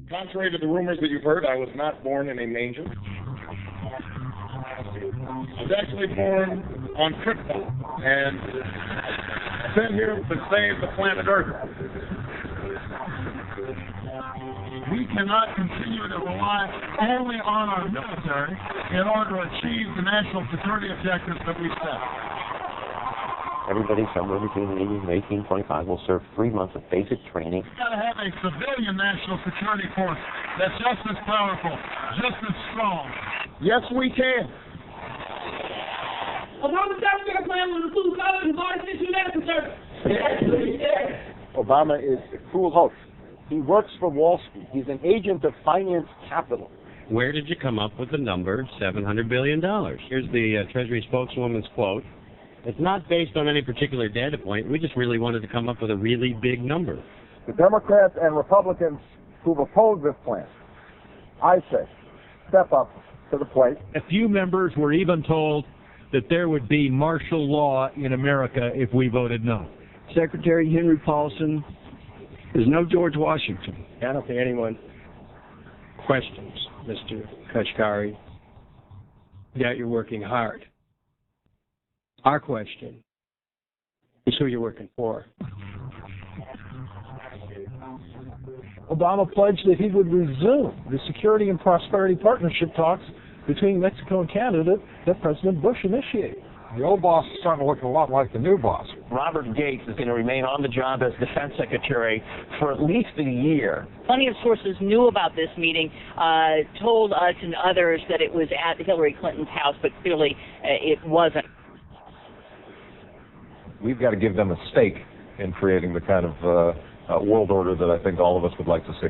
Contrary to the rumors that you've heard, I was not born in a manger. I was actually born on Krypton and sent here to save the planet Earth. We cannot continue to rely only on our military in order to achieve the national security objectives that we set. Everybody somewhere between the ages of 18 and 25 will serve 3 months of basic training. We've got to have a civilian national security force that's just as powerful, just as strong. Yes, we can. Obama's government plan was include college and artificial medical service. Obama is a cruel hoax. He works for Wall Street. He's an agent of finance capital. Where did you come up with the number $700 billion? Here's the Treasury spokeswoman's quote. It's not based on any particular data point. We just really wanted to come up with a really big number. The Democrats and Republicans who've opposed this plan, I say, step up to the plate. A few members were even told that there would be martial law in America if we voted no. Secretary Henry Paulson is no George Washington. I don't think anyone questions, Mr. Kashkari, that you're working hard. Our question is who you're working for. Obama pledged that he would resume the Security and Prosperity Partnership talks between Mexico and Canada that President Bush initiated. The old boss is starting to look a lot like the new boss. Robert Gates is going to remain on the job as Defense Secretary for at least a year. Plenty of sources knew about this meeting, told us and others that it was at Hillary Clinton's house, but clearly it wasn't. We've got to give them a stake in creating the kind of world order that I think all of us would like to see.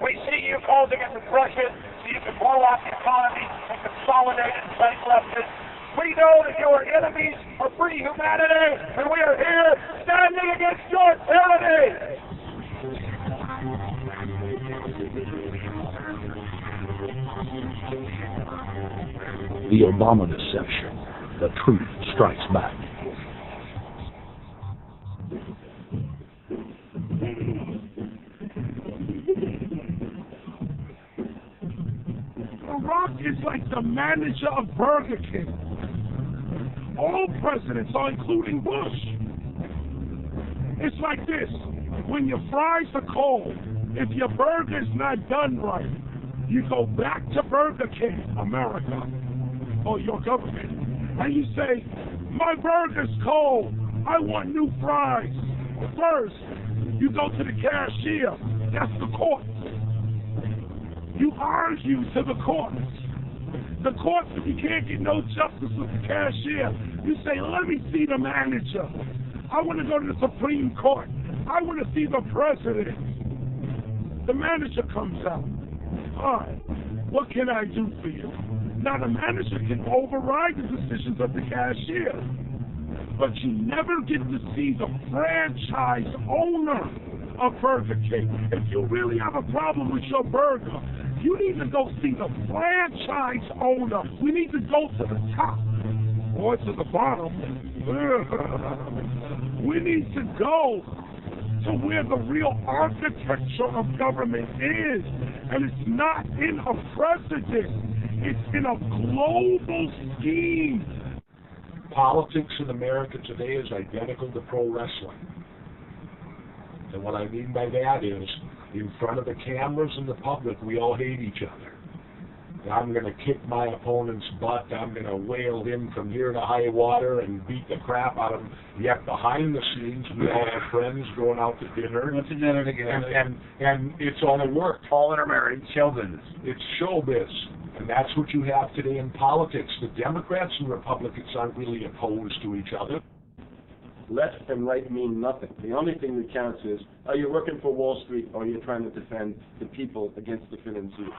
We see you causing a depression so you can blow out the economy and consolidate and bank leftist. We know that your enemies are free humanity, and we are here standing against your tyranny. The Obama deception. The truth strikes back. Barack is like the manager of Burger King. All presidents are including Bush. It's like this. When your fries are cold, if your burger's not done right, you go back to Burger King, America, or your government, and you say, my burger's cold. I want new fries. First, you go to the cashier. That's the court. You argue to the courts. The courts, if you can't get no justice with the cashier, you say, let me see the manager. I want to go to the Supreme Court. I want to see the president. The manager comes out. All right, what can I do for you? Now, the manager can override the decisions of the cashier, but you never get to see the franchise owner of Burger King. If you really have a problem with your burger, you need to go see the franchise owner. We need to go to the top or to the bottom. We need to go to where the real architecture of government is. And it's not in a president. It's in a global scheme. Politics in America today is identical to pro wrestling. And what I mean by that is, in front of the cameras and the public, we all hate each other. I'm going to kick my opponent's butt. I'm going to wail him from here to high water and beat the crap out of him. Yet behind the scenes, we all have friends going out to dinner. Went to dinner together. And it's all work. All intermarried. Show business. It's showbiz. And that's what you have today in politics. The Democrats and Republicans aren't really opposed to each other. Left and right mean nothing. The only thing that counts is, are you working for Wall Street or are you trying to defend the people against the financiers?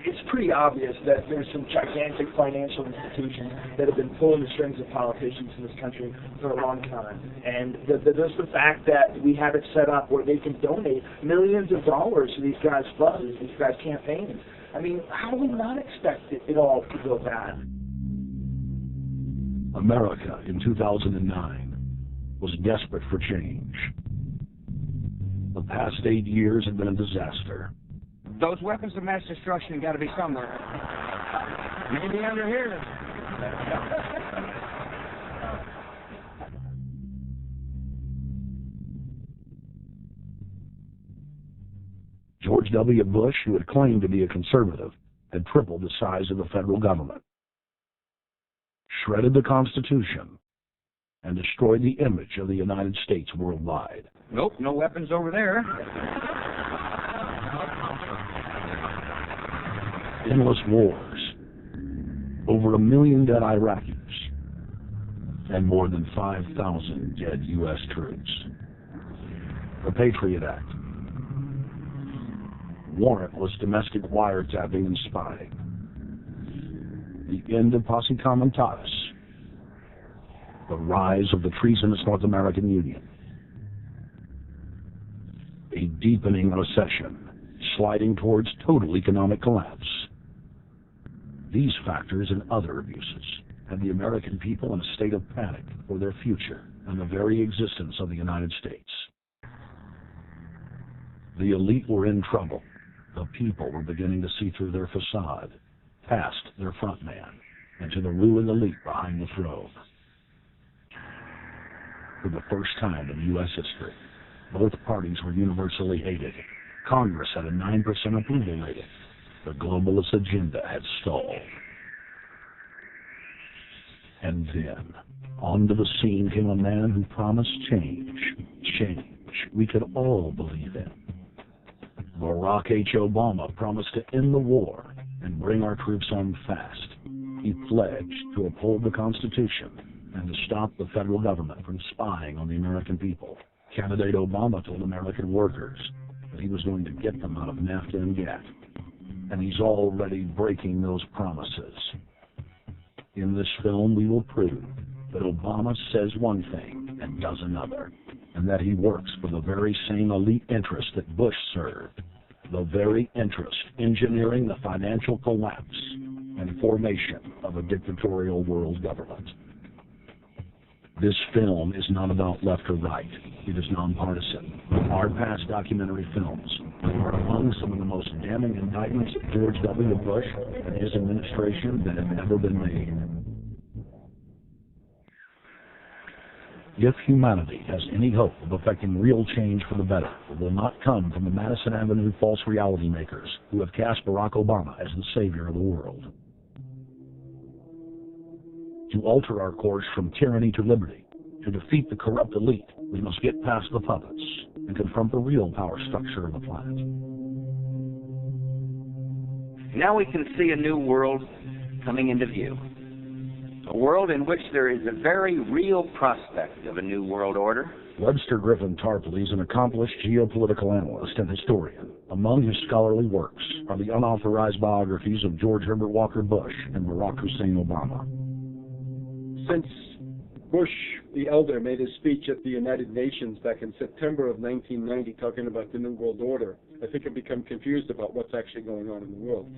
It's pretty obvious that there's some gigantic financial institutions that have been pulling the strings of politicians in this country for a long time. And there's the fact that we have it set up where they can donate millions of dollars to these guys' funds, these guys' campaigns. I mean, how do we not expect it all to go bad? America in 2009 was desperate for change. The past 8 years have been a disaster. Those weapons of mass destruction got to be somewhere. Maybe under here. George W. Bush, who had claimed to be a conservative, had tripled the size of the federal government, shredded the Constitution, and destroyed the image of the United States worldwide. Nope, no weapons over there. Endless wars, over 1 million dead Iraqis, and more than 5,000 dead U.S. troops. The Patriot Act, warrantless domestic wiretapping and spying, the end of posse comitatus, the rise of the treasonous North American Union, a deepening recession, sliding towards total economic collapse. These factors and other abuses had the American people in a state of panic for their future and the very existence of the United States. The elite were in trouble. The people were beginning to see through their facade, past their front man, and to the ruined elite behind the throne. For the first time in U.S. history, both parties were universally hated. Congress had a 9% approval rating. The globalist agenda had stalled. And then, onto the scene came a man who promised change. Change we could all believe in. Barack H. Obama promised to end the war and bring our troops home fast. He pledged to uphold the Constitution and to stop the federal government from spying on the American people. Candidate Obama told American workers that he was going to get them out of NAFTA and GATT, and he's already breaking those promises. In this film, we will prove that Obama says one thing and does another, and that he works for the very same elite interests that Bush served, the very interest engineering the financial collapse and formation of a dictatorial world government. This film is not about left or right. It is nonpartisan. Our past documentary films are among some of the most damning indictments of George W. Bush and his administration that have ever been made. If humanity has any hope of effecting real change for the better, it will not come from the Madison Avenue false reality makers who have cast Barack Obama as the savior of the world. To alter our course from tyranny to liberty, to defeat the corrupt elite, we must get past the puppets and confront the real power structure of the planet. Now we can see a new world coming into view. A world in which there is a very real prospect of a new world order. Webster Griffin Tarpley is an accomplished geopolitical analyst and historian. Among his scholarly works are the unauthorized biographies of George Herbert Walker Bush and Barack Hussein Obama. Since Bush the elder made his speech at the United Nations back in September of 1990 talking about the New World Order, I think I've become confused about what's actually going on in the world.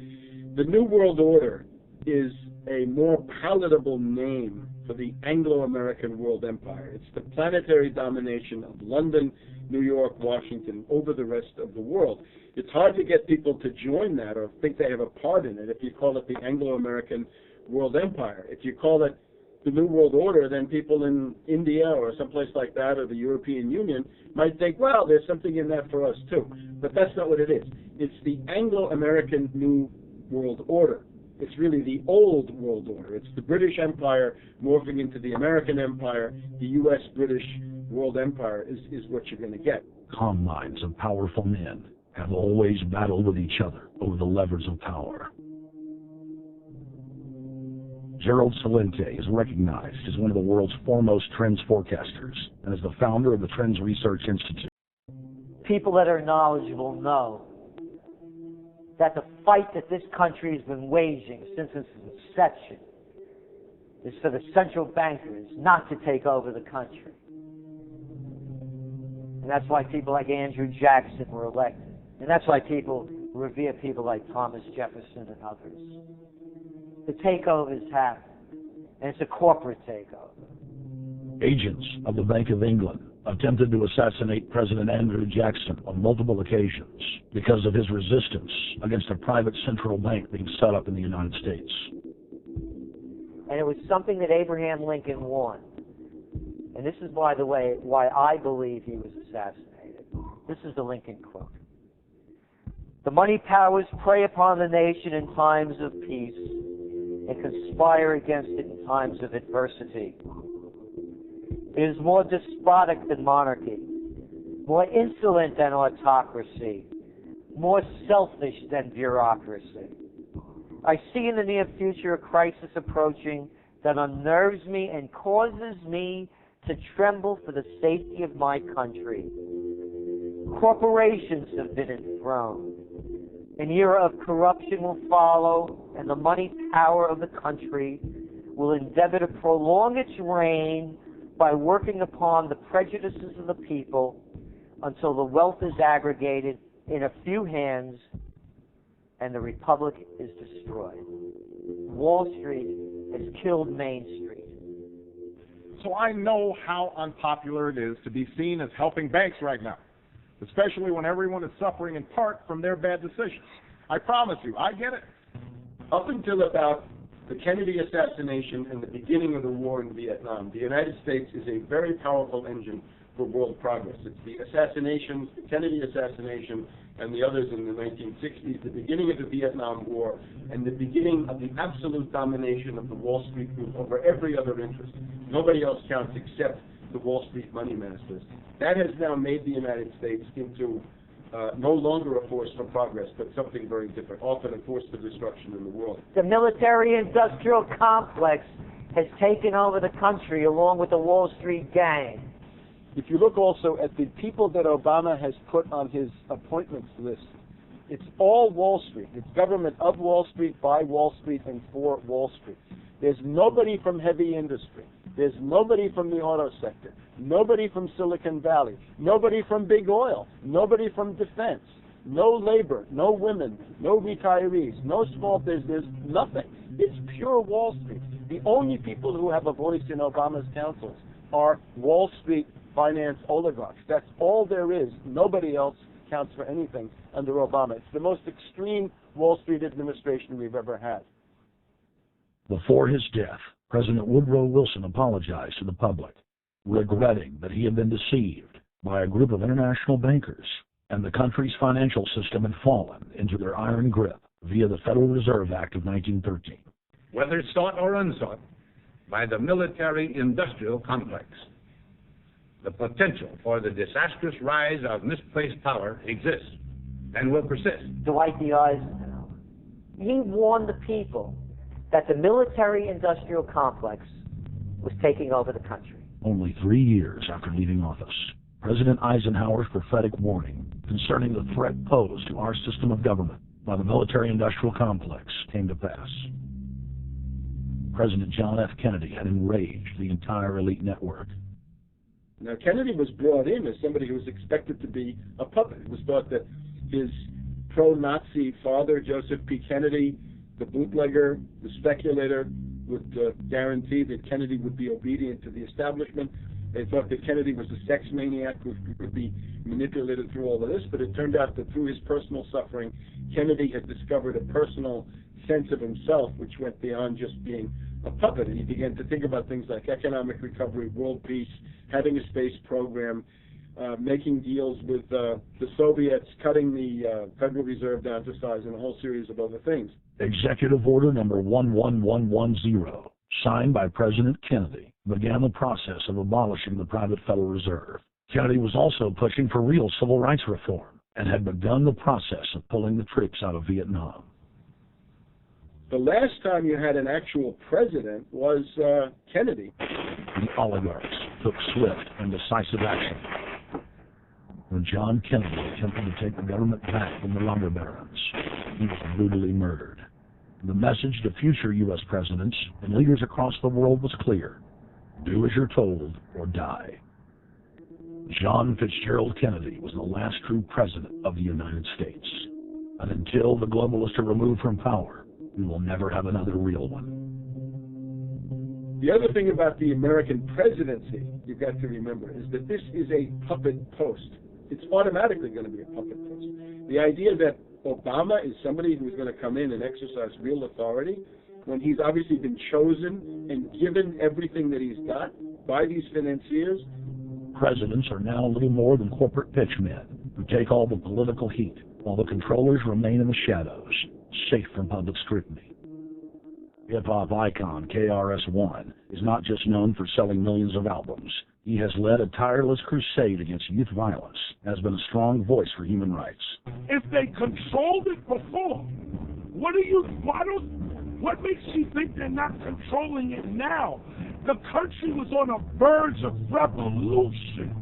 The New World Order is a more palatable name for the Anglo-American world empire. It's the planetary domination of London, New York, Washington over the rest of the world. It's hard to get people to join that or think they have a part in it if you call it the Anglo-American world empire. If you call it the New World Order, then people in India or someplace like that or the European Union might think, well, there's something in that for us too. But that's not what it is. It's the Anglo-American New World Order. It's really the old world order. It's the British Empire morphing into the American Empire. The U.S.-British world empire is what you're going to get. Calm minds of powerful men have always battled with each other over the levers of power. Gerald Celente is recognized as one of the world's foremost trends forecasters and is the founder of the Trends Research Institute. People that are knowledgeable know that the fight that this country has been waging since its inception is for the central bankers not to take over the country. And that's why people like Andrew Jackson were elected. And that's why people revere people like Thomas Jefferson and others. The takeovers happen, and it's a corporate takeover. Agents of the Bank of England, attempted to assassinate President Andrew Jackson on multiple occasions because of his resistance against a private central bank being set up in the United States. And it was something that Abraham Lincoln won. And this is, by the way, why I believe he was assassinated. This is the Lincoln quote. "The money powers prey upon the nation in times of peace and conspire against it in times of adversity. It is more despotic than monarchy, more insolent than autocracy, more selfish than bureaucracy. I see in the near future a crisis approaching that unnerves me and causes me to tremble for the safety of my country. Corporations have been enthroned. An era of corruption will follow, and the money power of the country will endeavor to prolong its reign by working upon the prejudices of the people until the wealth is aggregated in a few hands and the republic is destroyed. Wall Street has killed Main Street." So I know how unpopular it is to be seen as helping banks right now, especially when everyone is suffering in part from their bad decisions. I promise you, I get it. Up until about the Kennedy assassination and the beginning of the war in Vietnam, the United States is a very powerful engine for world progress. It's the assassinations, the Kennedy assassination, and the others in the 1960s, the beginning of the Vietnam War, and the beginning of the absolute domination of the Wall Street Group over every other interest. Nobody else counts except the Wall Street money masters. That has now made the United States into no longer a force for progress, but something very different, often a force for destruction in the world. The military-industrial complex has taken over the country along with the Wall Street gang. If you look also at the people that Obama has put on his appointments list, it's all Wall Street. It's government of Wall Street, by Wall Street, and for Wall Street. There's nobody from heavy industry. There's nobody from the auto sector. Nobody from Silicon Valley. Nobody from big oil. Nobody from defense. No labor. No women. No retirees. No small business. Nothing. It's pure Wall Street. The only people who have a voice in Obama's councils are Wall Street finance oligarchs. That's all there is. Nobody else counts for anything under Obama. It's the most extreme Wall Street administration we've ever had. Before his death, President Woodrow Wilson apologized to the public, regretting that he had been deceived by a group of international bankers and the country's financial system had fallen into their iron grip via the Federal Reserve Act of 1913. Whether sought or unsought by the military-industrial complex, the potential for the disastrous rise of misplaced power exists and will persist. Dwight D. Eisenhower, he warned the people that the military-industrial complex was taking over the country. Only 3 years after leaving office, President Eisenhower's prophetic warning concerning the threat posed to our system of government by the military-industrial complex came to pass. President John F. Kennedy had enraged the entire elite network. Now, Kennedy was brought in as somebody who was expected to be a puppet. It was thought that his pro-Nazi father, Joseph P. Kennedy, the bootlegger, the speculator, would guarantee that Kennedy would be obedient to the establishment. They thought that Kennedy was a sex maniac who could be manipulated through all of this, but it turned out that through his personal suffering, Kennedy had discovered a personal sense of himself which went beyond just being a puppet. And he began to think about things like economic recovery, world peace, having a space program, making deals with the Soviets, cutting the Federal Reserve down to size, and a whole series of other things. Executive Order number 11110, signed by President Kennedy, began the process of abolishing the private Federal Reserve. Kennedy was also pushing for real civil rights reform and had begun the process of pulling the troops out of Vietnam. The last time you had an actual president was Kennedy. The oligarchs took swift and decisive action. When John Kennedy attempted to take the government back from the lumber barons, he was brutally murdered. The message to future U.S. presidents and leaders across the world was clear: do as you're told or die. John Fitzgerald Kennedy was the last true president of the United States. And until the globalists are removed from power, we will never have another real one. The other thing about the American presidency you've got to remember is that this is a puppet post. It's automatically going to be a puppet post. The idea that Obama is somebody who's going to come in and exercise real authority when he's obviously been chosen and given everything that he's got by these financiers. Presidents are now little more than corporate pitchmen who take all the political heat, while the controllers remain in the shadows, safe from public scrutiny. Hip-hop icon KRS-One is not just known for selling millions of albums. He has led a tireless crusade against youth violence and has been a strong voice for human rights. If they controlled it before, what makes you think they're not controlling it now? The country was on the verge of revolution.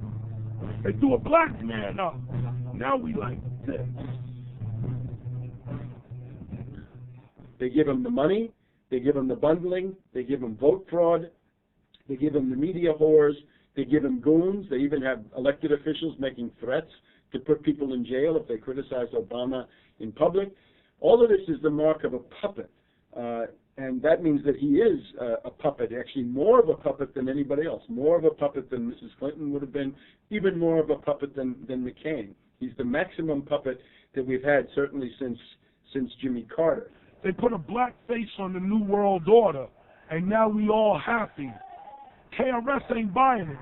They threw a black man up. Now we like this. They give him the money, they give him the bundling, they give him vote fraud, they give him the media whores, they give him goons, they even have elected officials making threats to put people in jail if they criticize Obama in public. All of this is the mark of a puppet. And that means that he is a puppet, actually more of a puppet than anybody else, more of a puppet than Mrs. Clinton would have been, even more of a puppet than McCain. He's the maximum puppet that we've had certainly since Jimmy Carter. They put a black face on the New World Order, and now we all happy. KRS ain't buying it.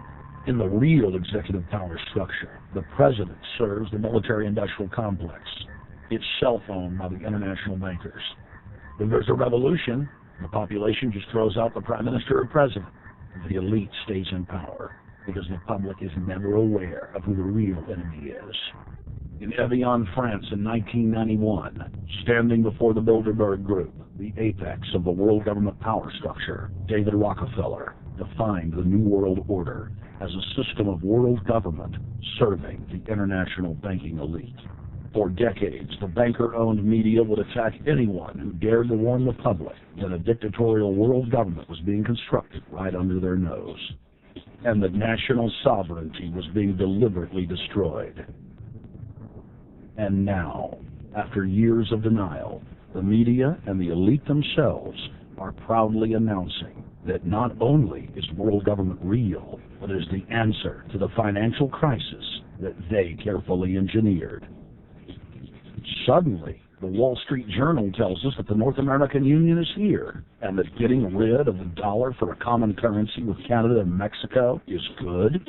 In the real executive power structure, the president serves the military-industrial complex. It's self-owned by the international bankers. When there's a revolution, the population just throws out the prime minister or president, and the elite stays in power because the public is never aware of who the real enemy is. In Evian, France in 1991, standing before the Bilderberg Group, the apex of the world government power structure, David Rockefeller defined the New World Order as a system of world government serving the international banking elite. For decades, the banker-owned media would attack anyone who dared to warn the public that a dictatorial world government was being constructed right under their nose, and that national sovereignty was being deliberately destroyed. And now, after years of denial, the media and the elite themselves are proudly announcing that not only is world government real, but is the answer to the financial crisis that they carefully engineered. Suddenly, the Wall Street Journal tells us that the North American Union is here, and that getting rid of the dollar for a common currency with Canada and Mexico is good.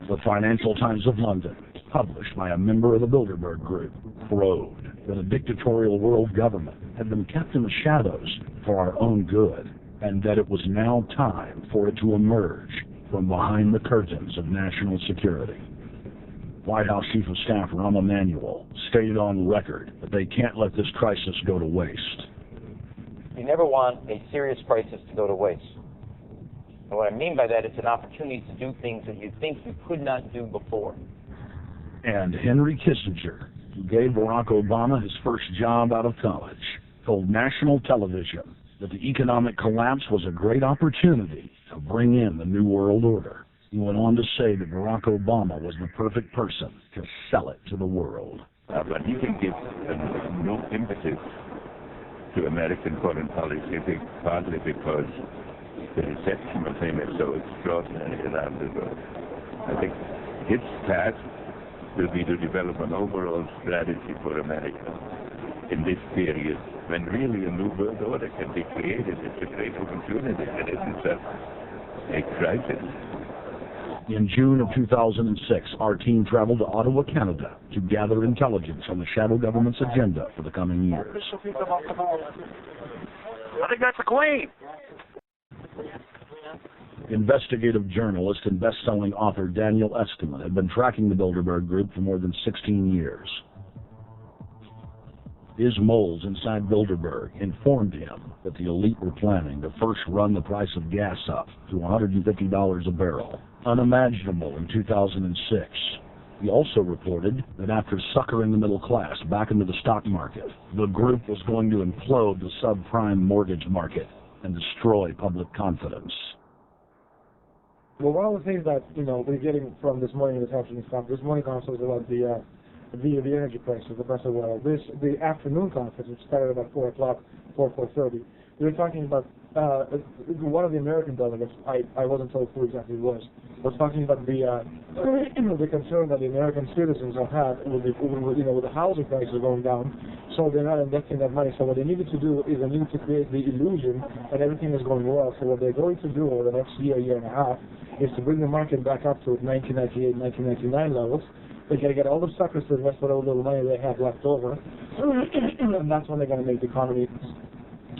The Financial Times of London, published by a member of the Bilderberg Group, crowed that a dictatorial world government had been kept in the shadows for our own good, and that it was now time for it to emerge from behind the curtains of national security. White House Chief of Staff Rahm Emanuel stated on record that they can't let this crisis go to waste. You never want a serious crisis to go to waste. And what I mean by that, it's an opportunity to do things that you think you could not do before. And Henry Kissinger, who gave Barack Obama his first job out of college, told national television that the economic collapse was a great opportunity to bring in the New World Order. He went on to say that Barack Obama was the perfect person to sell it to the world. But he can give new impetus to American foreign policy, partly because the reception of him is so extraordinary around the world. I think his task will be to develop an overall strategy for America in this period when really a new world order can be created. It's a great opportunity. It isn't just a crisis. In June of 2006, our team traveled to Ottawa, Canada, to gather intelligence on the shadow government's agenda for the coming years. I think that's a queen. Investigative journalist and best-selling author Daniel Eskimon had been tracking the Bilderberg Group for more than 16 years. His moles inside Bilderberg informed him that the elite were planning to first run the price of gas up to $150 a barrel, unimaginable in 2006. He also reported that after suckering the middle class back into the stock market, the group was going to implode the subprime mortgage market and destroy public confidence. Well, one of the things that, we're getting from this morning, this afternoon conference, this morning conference was about the energy prices, the price of oil. The afternoon conference, which started about 4 o'clock, 4:30, we were talking about one of the American delegates, I wasn't told who exactly it was talking about the concern that the American citizens have had with the housing prices going down, so they're not investing that money. So what they needed to do is they needed to create the illusion that everything is going well. So what they're going to do over the next year and a half is to bring the market back up to 1998, 1999 levels. They're going to get all the suckers to invest whatever little money they have left over, and that's when they're going to make the economy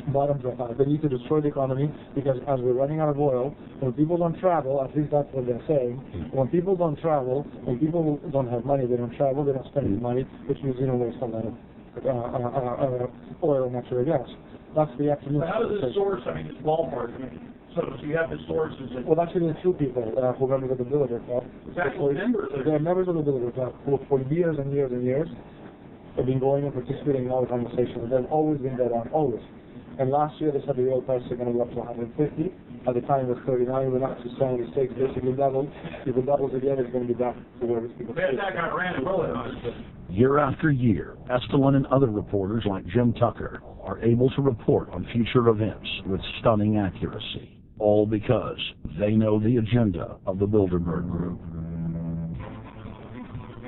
bottom drop out. They need to destroy the economy because as we're running out of oil, when people don't travel, at least that's what they're saying, when people don't travel, when people don't have money, they don't travel, they don't spend any money, which means you don't waste a lot of oil and natural gas. That's the afternoon. How does this source, I mean, it's ballpark, so you have the sources. Well, actually, there are two people who are members of the Bilderberg Club. They're members of the Bilderberg Club who for years and years and years have been going and participating in all the conversations. They've always been dead on, always. And last year they said the oil prices are going to go up to 150. At the time it was 39. We went up to 76. Basically doubled. If it doubles again, it's going to be back to where it's people. Year after year, Estelin and other reporters like Jim Tucker are able to report on future events with stunning accuracy, all because they know the agenda of the Bilderberg Group.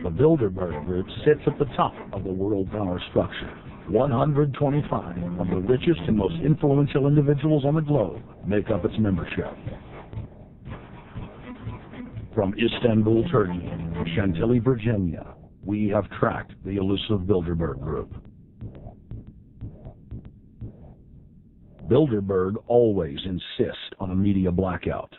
The Bilderberg Group sits at the top of the world power structure. 125 of the richest and most influential individuals on the globe make up its membership. From Istanbul, Turkey, to Chantilly, Virginia, we have tracked the elusive Bilderberg Group. Bilderberg always insist on a media blackout.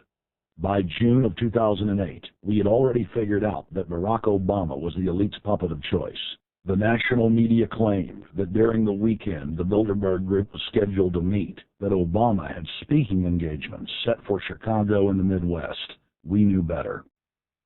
By June of 2008, we had already figured out that Barack Obama was the elite's puppet of choice. The national media claimed that during the weekend the Bilderberg Group was scheduled to meet, that Obama had speaking engagements set for Chicago and the Midwest. We knew better.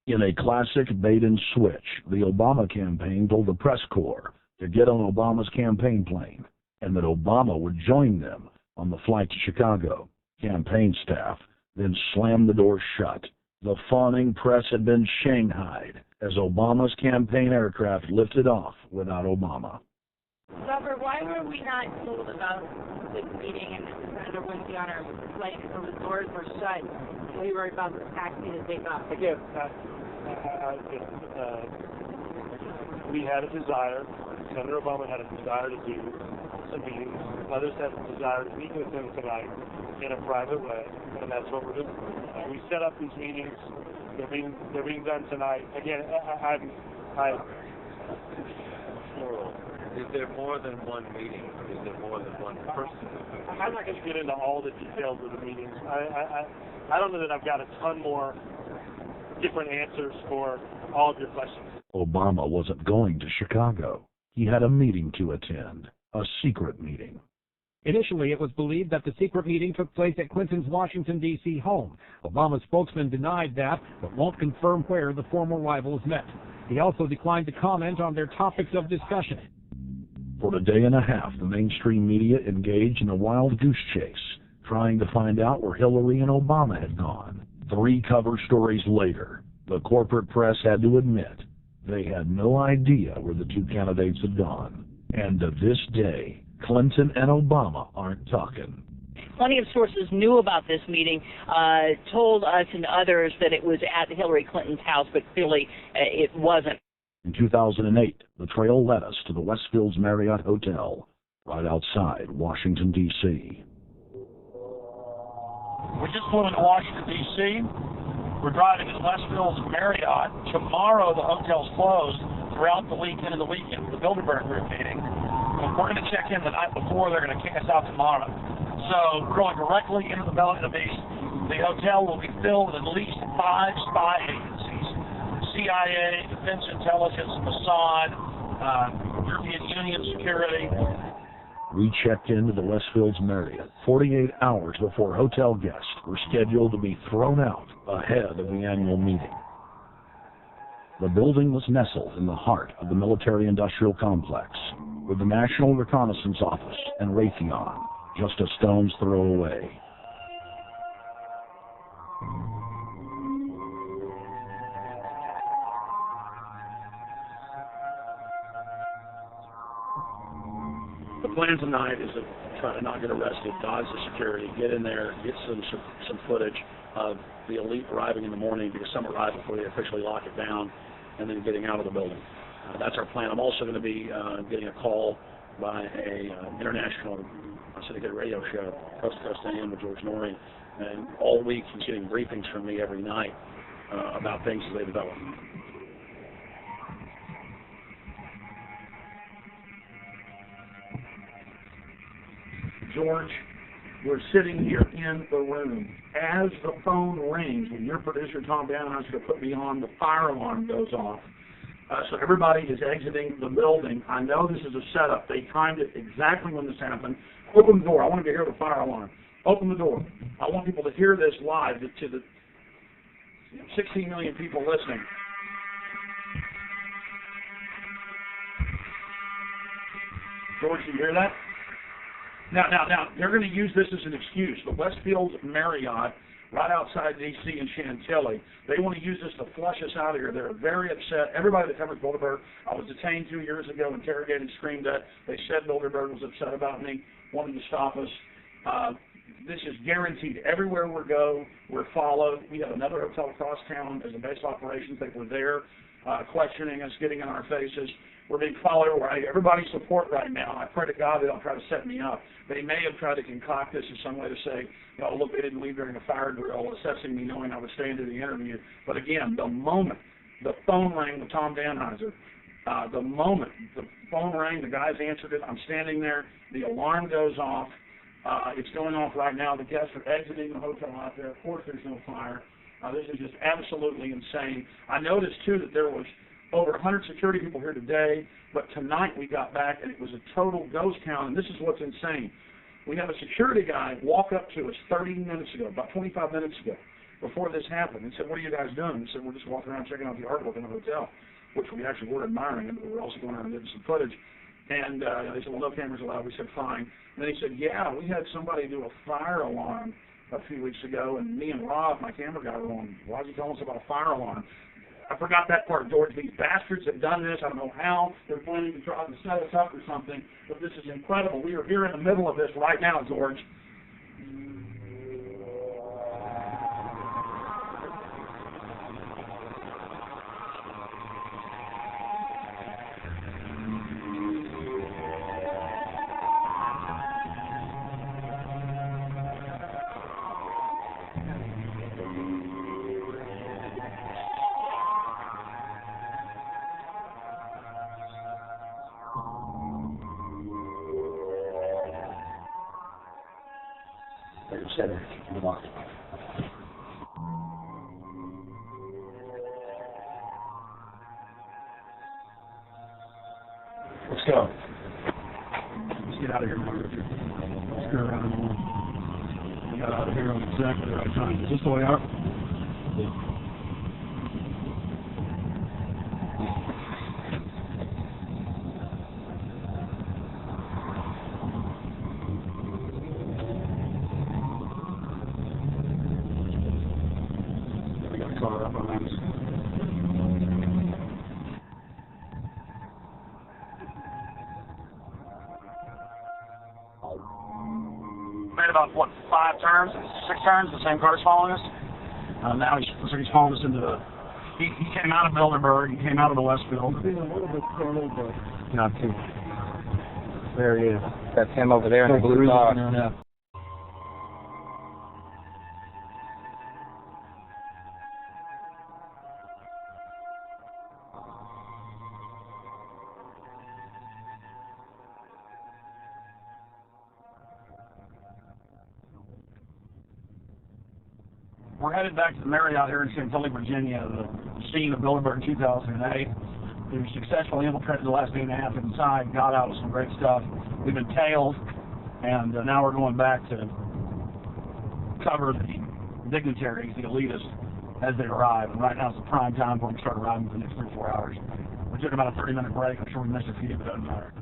In a classic bait and switch, the Obama campaign told the press corps to get on Obama's campaign plane, and that Obama would join them on the flight to Chicago. Campaign staff then slammed the door shut. The fawning press had been shanghaied as Obama's campaign aircraft lifted off without Obama. Robert, why were we not told about this meeting and that the senator wouldn't be on our flight until the doors were shut? We were about to taxi to take off. Again, we had a desire, Senator Obama had a desire to do some meetings. Others had a desire to meet with him tonight in a private way, and that's what we're doing. We set up these meetings. They're being done tonight. Again, Is there more than one meeting? Is there more than one person? I'm not going to get into all the details of the meetings. I don't know that I've got a ton more different answers for all of your questions. Obama wasn't going to Chicago. He had a meeting to attend, a secret meeting. Initially, it was believed that the secret meeting took place at Clinton's Washington, D.C. home. Obama's spokesman denied that, but won't confirm where the former rivals met. He also declined to comment on their topics of discussion. For a day and a half, the mainstream media engaged in a wild goose chase, trying to find out where Hillary and Obama had gone. 3 cover stories later, the corporate press had to admit they had no idea where the 2 candidates had gone. And to this day, Clinton and Obama aren't talking. Plenty of sources knew about this meeting, told us and others that it was at Hillary Clinton's house, but clearly it wasn't. In 2008, the trail led us to the Westfield's Marriott Hotel, right outside Washington, D.C. We just flew into Washington, D.C. We're driving to Westfield's Marriott. Tomorrow, the hotel's closed throughout the weekend and the weekend, the Bilderberg Group meeting. We're going to check in the night before. They're going to kick us out tomorrow. So we're going directly into the belly of the beast. The hotel will be filled with at least 5 spy agencies. CIA, Defense Intelligence, Mossad, European Union Security. We checked into the Westfield's Marriott 48 hours before hotel guests were scheduled to be thrown out ahead of the annual meeting. The building was nestled in the heart of the military-industrial complex, with the National Reconnaissance Office and Raytheon just a stone's throw away. The plan tonight is to try to not get arrested, dodge the security, get in there, get some footage of the elite arriving in the morning, because some arrive before they officially lock it down, and then getting out of the building. That's our plan. I'm also going to be getting a call by a international syndicated radio show, Coast to Coast AM with George Norrie, and all week he's getting briefings from me every night about things as they develop. George, we're sitting here in the room. As the phone rings, when your producer, Tom Danheiser, to put me on, the fire alarm goes off. So everybody is exiting the building. I know this is a setup. They timed it exactly when this happened. Open the door. I want to hear the fire alarm. Open the door. I want people to hear this live to the 16 million people listening. George, you hear that? Now, they're going to use this as an excuse. The Westfield Marriott, right outside D.C. in Chantilly, they want to use this to flush us out of here. They're very upset. Everybody that covers Bilderberg, I was detained 2 years ago, interrogated, screamed at. They said Bilderberg was upset about me, wanted to stop us. This is guaranteed. Everywhere we go, we're followed. We have another hotel across town as a base operations. They were there questioning us, getting in our faces. We're being followed. Everybody's support right now. I pray to God they don't try to set me up. They may have tried to concoct this in some way to say, look, they didn't leave during a fire drill, assessing me knowing I would stay into the interview. But again, the moment the phone rang with Tom Danheiser, the moment the phone rang, the guys answered it, I'm standing there, the alarm goes off. It's going off right now. The guests are exiting the hotel out there. Of course there's no fire. This is just absolutely insane. I noticed, too, that there was over 100 security people here today, but tonight we got back and it was a total ghost town, and this is what's insane. We have a security guy walk up to us 30 minutes ago, about 25 minutes ago, before this happened, and said, what are you guys doing? We said, we're just walking around checking out the artwork in the hotel, which we actually were admiring, but we were also going around and getting some footage. And they said, well, no cameras allowed. We said, fine. And then he said, yeah, we had somebody do a fire alarm a few weeks ago, and me and Rob, my camera guy, were on, why is he telling us about a fire alarm? I forgot that part, George. These bastards have done this. I don't know how. They're planning to try to set us up or something, but this is incredible. We are here in the middle of this right now, George. Let's go. Let's get out of here, Mark. Let's go around. We got out of here on exactly the right time. Is this the way out? Yeah. Made about, 5 turns, 6 turns, the same car's following us. Now looks like he's following us into the, he came out of Bilderberg, he came out of the Westfield. Being a little bit curly, but Not too. There he is. That's him over there in the blue car. Yeah. We're headed back to the Marriott here in Chantilly, Virginia, the scene of Bilderberg in 2008. We were successfully infiltrated the last day and a half inside, got out with some great stuff. We've been tailed, and now we're going back to cover the dignitaries, the elitists, as they arrive. And right now it's the prime time for them to start arriving for the next 3 or 4 hours. We took about a 30-minute break. I'm sure we missed a few, but it doesn't matter.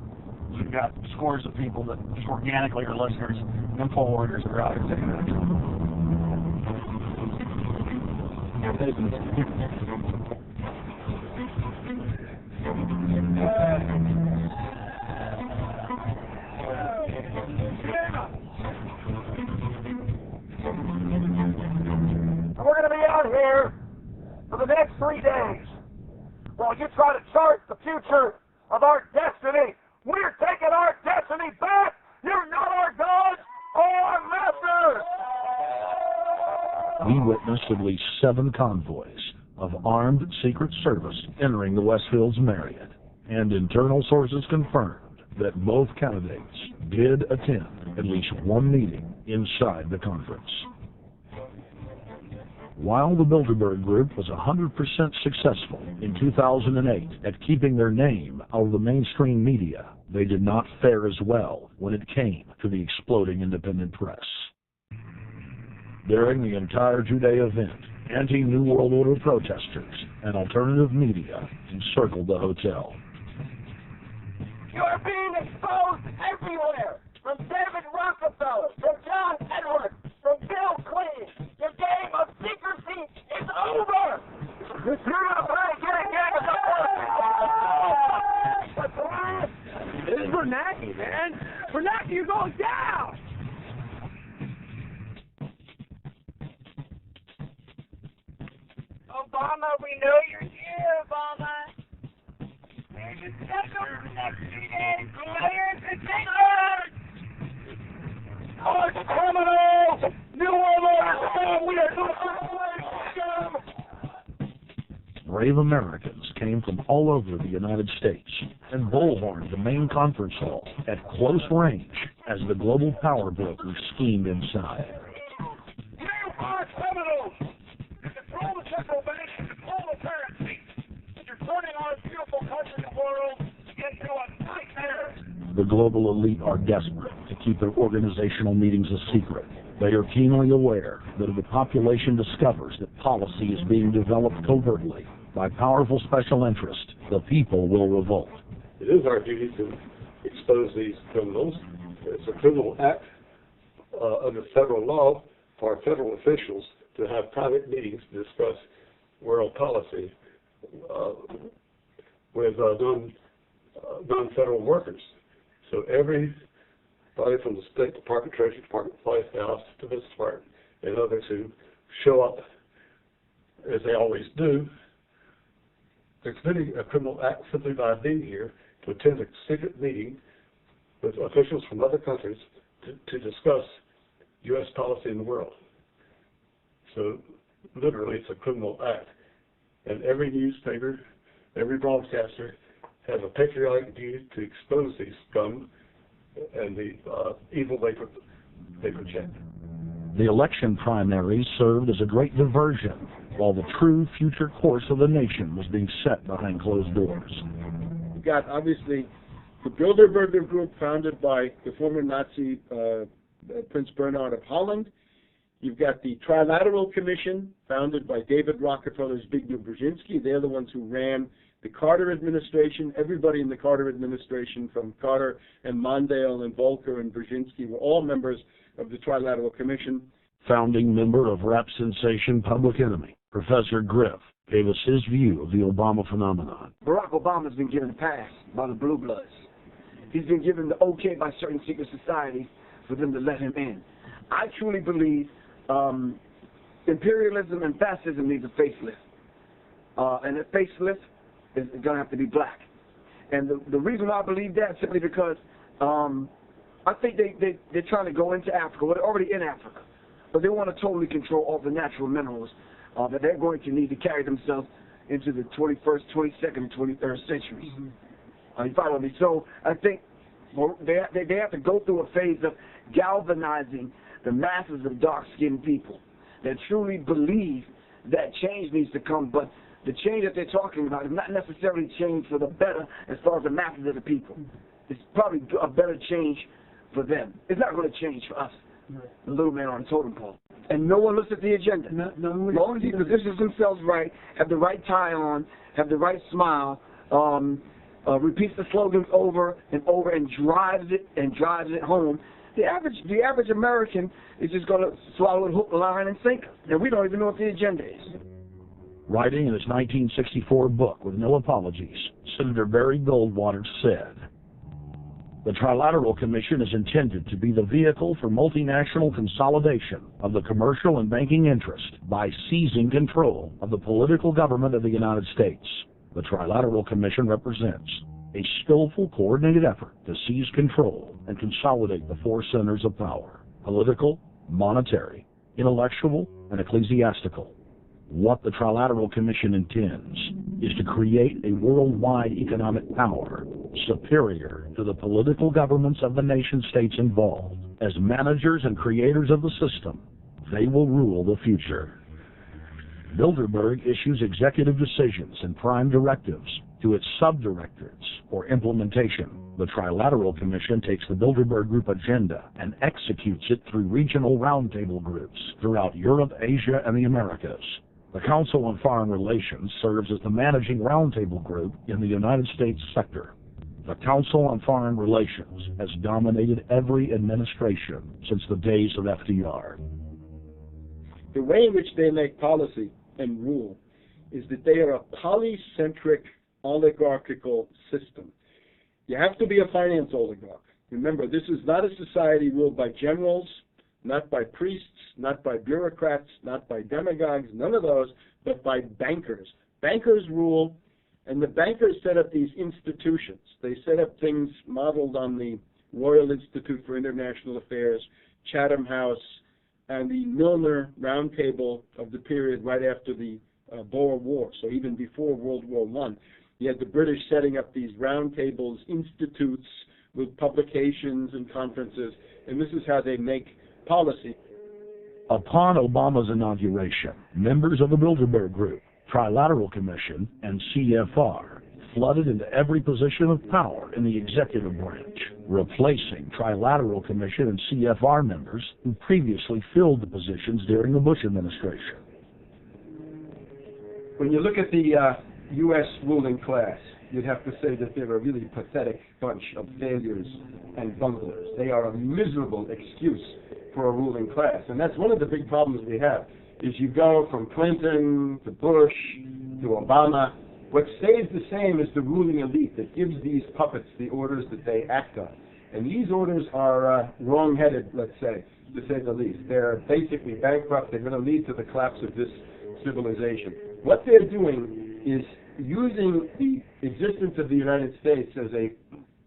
We've got scores of people that just organically are listeners, info warriors that are out here taking minutes. here for the next 3 days while you try to chart the future of our destiny. We're taking our destiny back. You're not our gods or our masters. We witnessed at least 7 convoys of armed Secret Service entering the Westfield's Marriott, and internal sources confirmed that both candidates did attend at least one meeting inside the conference. While the Bilderberg Group was 100% successful in 2008 at keeping their name out of the mainstream media, they did not fare as well when it came to the exploding independent press. During the entire 2-day event, anti-New World Order protesters and alternative media encircled the hotel. You're being exposed everywhere, from David Rockefeller, from John Edwards, from Bill Clinton. Your game of secrecy is over. You're not playing getting game of This is Bernanke, man. Bernanke, you're going down. Obama, we know you're here, Obama. There's a schedule for the next 3 days. Players and takers! Arch criminals! New World Order scum! We are New World Order scum! Brave Americans came from all over the United States and bullhorned the main conference hall at close range as the global power brokers schemed inside. You are criminals! You control the central bank, you control the currency. You're turning our beautiful country and world into a nightmare. The global elite are desperate to keep their organizational meetings a secret. They are keenly aware that if the population discovers that policy is being developed covertly by powerful special interests, the people will revolt. It is our duty to expose these criminals. It's a criminal act under federal law for our federal officials to have private meetings to discuss world policy with non-federal workers. So everybody from the State Department, Treasury Department, White House, Defense Department, and others who show up, as they always do, they're committing a criminal act simply by being here to attend a secret meeting with officials from other countries to discuss U.S. policy in the world. So literally it's a criminal act. And every newspaper, every broadcaster has a patriotic duty to expose these scum and the evil they project. The election primaries served as a great diversion, while the true future course of the nation was being set behind closed doors. You've got, obviously, the Bilderberger Group, founded by the former Nazi Prince Bernhard of Holland. You've got the Trilateral Commission, founded by David Rockefeller's Zbigniew Brzezinski. They're the ones who ran the Carter administration. Everybody in the Carter administration, from Carter and Mondale and Volcker and Brzezinski, were all members of the Trilateral Commission. Founding member of rap sensation Public Enemy, Professor Griff, gave us his view of the Obama phenomenon. Barack Obama's been given a pass by the Blue Bloods. He's been given the okay by certain secret societies for them to let him in. I truly believe imperialism and fascism needs a facelift. And that facelift is going to have to be black. And the reason why I believe that is simply because I think they're trying to go into Africa. Well, they're already in Africa. But they want to totally control all the natural minerals that they're going to need to carry themselves into the 21st, 22nd, and 23rd centuries. You follow me? So I think they have to go through a phase of galvanizing the masses of dark-skinned people that truly believe that change needs to come, but the change that they're talking about is not necessarily change for the better as far as the masses of the people. It's probably a better change for them. It's not going to change for us, the little man on the totem pole. And no one looks at the agenda. As long as he positions themselves right, have the right tie on, have the right smile, repeats the slogans over and over and drives it home, the average American is just going to swallow it hook, line, and sinker. And we don't even know what the agenda is. Writing in his 1964 book, With No Apologies, Senator Barry Goldwater said, The Trilateral Commission is intended to be the vehicle for multinational consolidation of the commercial and banking interest by seizing control of the political government of the United States. The Trilateral Commission represents a skillful, coordinated effort to seize control and consolidate the four centers of power: political, monetary, intellectual, and ecclesiastical. What the Trilateral Commission intends is to create a worldwide economic power superior to the political governments of the nation-states involved. As managers and creators of the system, they will rule the future. Bilderberg issues executive decisions and prime directives to its subdirectorates for implementation. The Trilateral Commission takes the Bilderberg Group agenda and executes it through regional roundtable groups throughout Europe, Asia, and the Americas. The Council on Foreign Relations serves as the managing roundtable group in the United States sector. The Council on Foreign Relations has dominated every administration since the days of FDR. The way in which they make policy and rule is that they are a polycentric oligarchical system. You have to be a finance oligarch. Remember, this is not a society ruled by generals, not by priests, not by bureaucrats, not by demagogues, none of those, but by bankers. Bankers rule, and the bankers set up these institutions. They set up things modeled on the Royal Institute for International Affairs, Chatham House, and the Milner Roundtable of the period right after the Boer War, so even before World War I. You had the British setting up these roundtables, institutes with publications and conferences, and this is how they make policy. Upon Obama's inauguration, members of the Bilderberg Group, Trilateral Commission, and CFR flooded into every position of power in the executive branch, replacing Trilateral Commission and CFR members who previously filled the positions during the Bush administration. When you look at the U.S. ruling class, you'd have to say that they're a really pathetic bunch of failures and bunglers. They are a miserable excuse for a ruling class. And that's one of the big problems we have, is you go from Clinton to Bush to Obama. What stays the same is the ruling elite that gives these puppets the orders that they act on. And these orders are wrong-headed, let's say, to say the least. They're basically bankrupt. They're going to lead to the collapse of this civilization. What they're doing is using the existence of the United States as a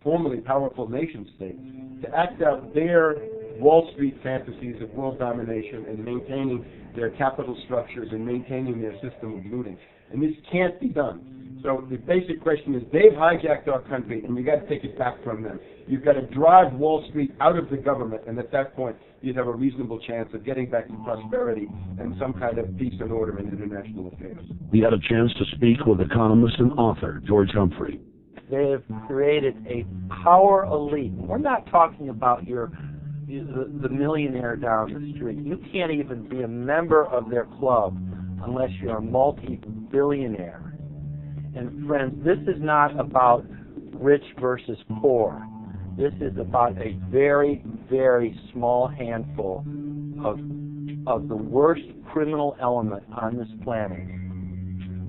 formerly powerful nation-state to act out their Wall Street fantasies of world domination and maintaining their capital structures and maintaining their system of looting. And this can't be done. So the basic question is, they've hijacked our country, and you've got to take it back from them. You've got to drive Wall Street out of the government, and at that point, you'd have a reasonable chance of getting back to prosperity and some kind of peace and order in international affairs. We had a chance to speak with economist and author George Humphrey. They have created a power elite. We're not talking about the millionaire down the street. You can't even be a member of their club unless you're a multi-billionaire. And friends, this is not about rich versus poor. This is about a very, very small handful of the worst criminal element on this planet,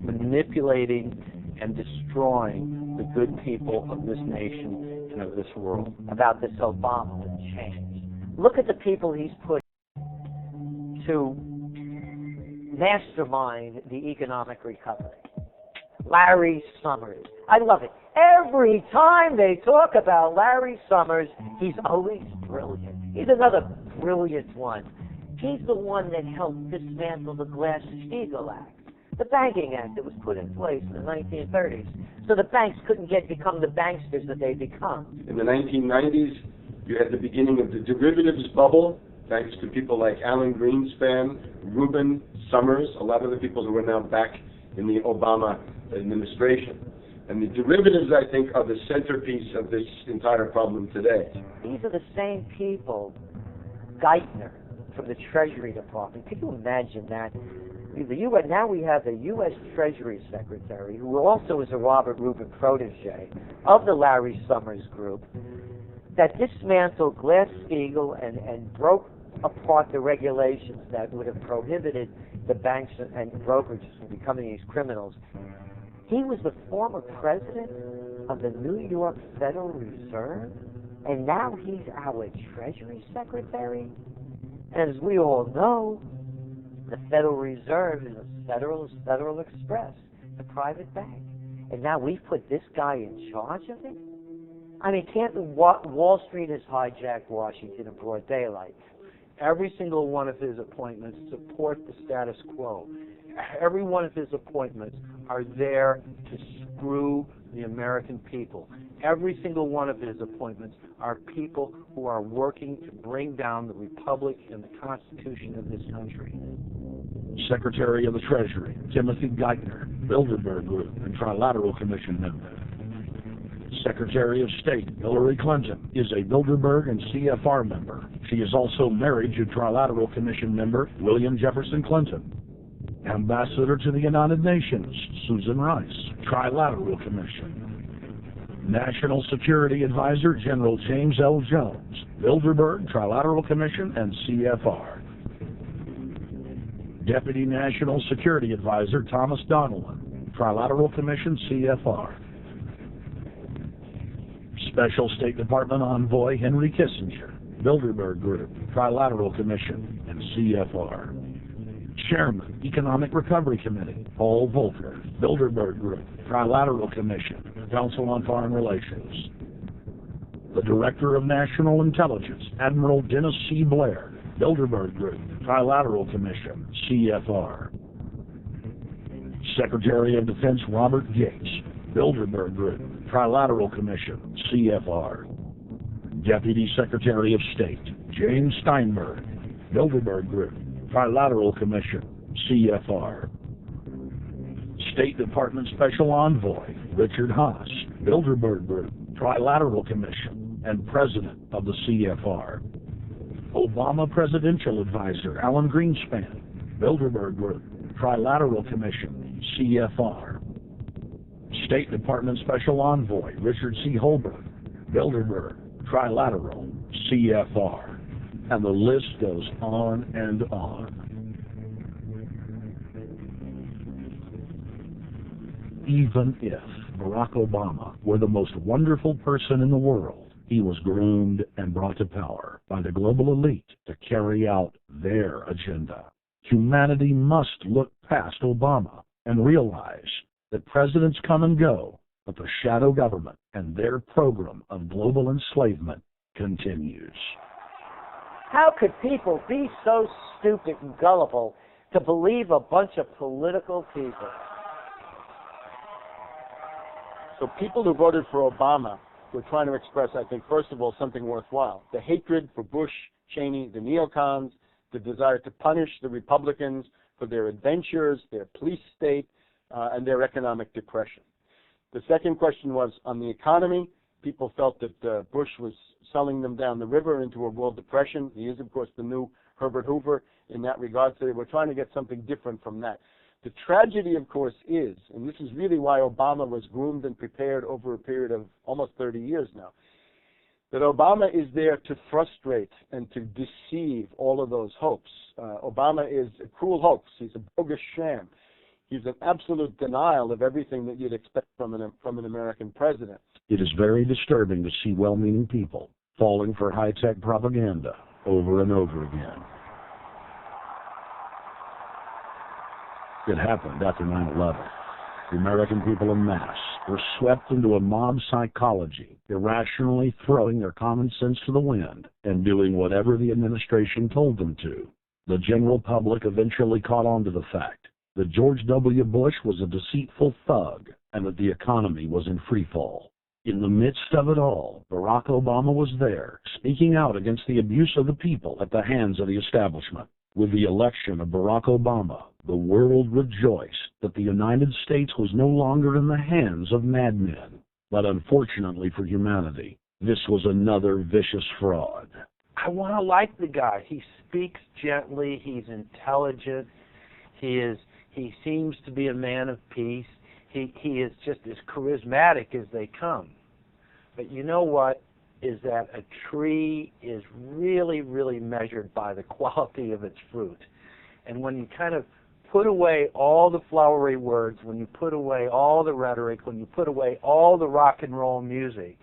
manipulating and destroying the good people of this nation and of this world. About this Obama change. Look at the people he's put to mastermind the economic recovery. Larry Summers. I love it. Every time they talk about Larry Summers, he's always brilliant. He's another brilliant one. He's the one that helped dismantle the Glass-Steagall Act, the banking act that was put in place in the 1930s, so the banks couldn't become the banksters that they become. In the 1990s, you had the beginning of the derivatives bubble, thanks to people like Alan Greenspan, Rubin, Summers, a lot of the people who are now back in the Obama administration. And the derivatives, I think, are the centerpiece of this entire problem today. These are the same people, Geithner from the Treasury Department. Can you imagine that? Now we have the U.S. Treasury Secretary, who also is a Robert Rubin protege of the Larry Summers Group, that dismantled Glass-Steagall and broke apart the regulations that would have prohibited the banks and brokerages from becoming these criminals. He was the former president of the New York Federal Reserve. And now he's our Treasury Secretary. As we all know, the Federal Reserve is a Federal Express, a private bank. And now we've put this guy in charge of it? I mean, Wall Street has hijacked Washington in broad daylight. Every single one of his appointments support the status quo. Every one of his appointments are there to screw the American people. Every single one of his appointments are people who are working to bring down the Republic and the Constitution of this country. Secretary of the Treasury, Timothy Geithner, Bilderberg Group and Trilateral Commission member. Secretary of State, Hillary Clinton, is a Bilderberg and CFR member. She is also married to Trilateral Commission member William Jefferson Clinton. Ambassador to the United Nations, Susan Rice, Trilateral Commission. National Security Advisor, General James L. Jones, Bilderberg, Trilateral Commission, and CFR. Deputy National Security Advisor, Thomas Donilon, Trilateral Commission, CFR. Special State Department Envoy, Henry Kissinger, Bilderberg Group, Trilateral Commission, and CFR. Chairman, Economic Recovery Committee, Paul Volcker, Bilderberg Group, Trilateral Commission, Council on Foreign Relations. The Director of National Intelligence, Admiral Dennis C. Blair, Bilderberg Group, Trilateral Commission, CFR. Secretary of Defense Robert Gates, Bilderberg Group, Trilateral Commission, CFR. Deputy Secretary of State, James Steinberg, Bilderberg Group, Trilateral Commission, CFR. State Department Special Envoy, Richard Haas, Bilderberg Group, Trilateral Commission, and President of the CFR. Obama Presidential Advisor, Alan Greenspan, Bilderberg Group, Trilateral Commission, CFR. State Department Special Envoy, Richard C. Holbrooke, Bilderberg, Trilateral, CFR. And the list goes on and on. Even if Barack Obama were the most wonderful person in the world, he was groomed and brought to power by the global elite to carry out their agenda. Humanity must look past Obama and realize that presidents come and go, but the shadow government and their program of global enslavement continues. How could people be so stupid and gullible to believe a bunch of political people? So people who voted for Obama were trying to express, I think, first of all, something worthwhile. The hatred for Bush, Cheney, the neocons, the desire to punish the Republicans for their adventures, their police state, and their economic depression. The second question was on the economy. People felt that Bush was selling them down the river into a world depression. He is, of course, the new Herbert Hoover in that regard, so they were trying to get something different from that. The tragedy, of course, is, and this is really why Obama was groomed and prepared over a period of almost 30 years now, that Obama is there to frustrate and to deceive all of those hopes. Obama is a cruel hoax. He's a bogus sham. He's an absolute denial of everything that you'd expect from an American president. It is very disturbing to see well-meaning people falling for high-tech propaganda over and over again. It happened after 9/11. The American people en masse were swept into a mob psychology, irrationally throwing their common sense to the wind and doing whatever the administration told them to. The general public eventually caught on to the fact that George W. Bush was a deceitful thug and that the economy was in free fall. In the midst of it all, Barack Obama was there, speaking out against the abuse of the people at the hands of the establishment. With the election of Barack Obama, the world rejoiced that the United States was no longer in the hands of madmen. But unfortunately for humanity, this was another vicious fraud. I want to like the guy. He speaks gently. He's intelligent. He seems to be a man of peace. He is just as charismatic as they come. But you know what? Is that a tree is really, really measured by the quality of its fruit. And when you kind of put away all the flowery words, when you put away all the rhetoric, when you put away all the rock and roll music,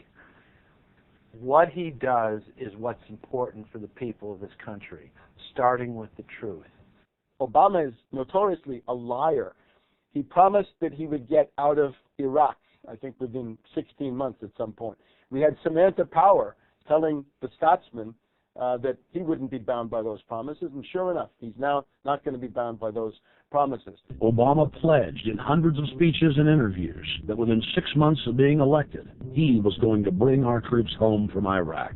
What he does is what's important for the people of this country, starting with the truth. Obama is notoriously a liar. He promised that he would get out of Iraq, I think within 16 months at some point. We had Samantha Power telling the Scotsman that he wouldn't be bound by those promises, and sure enough, he's now not going to be bound by those promises. Obama pledged in hundreds of speeches and interviews that within 6 months of being elected, he was going to bring our troops home from Iraq.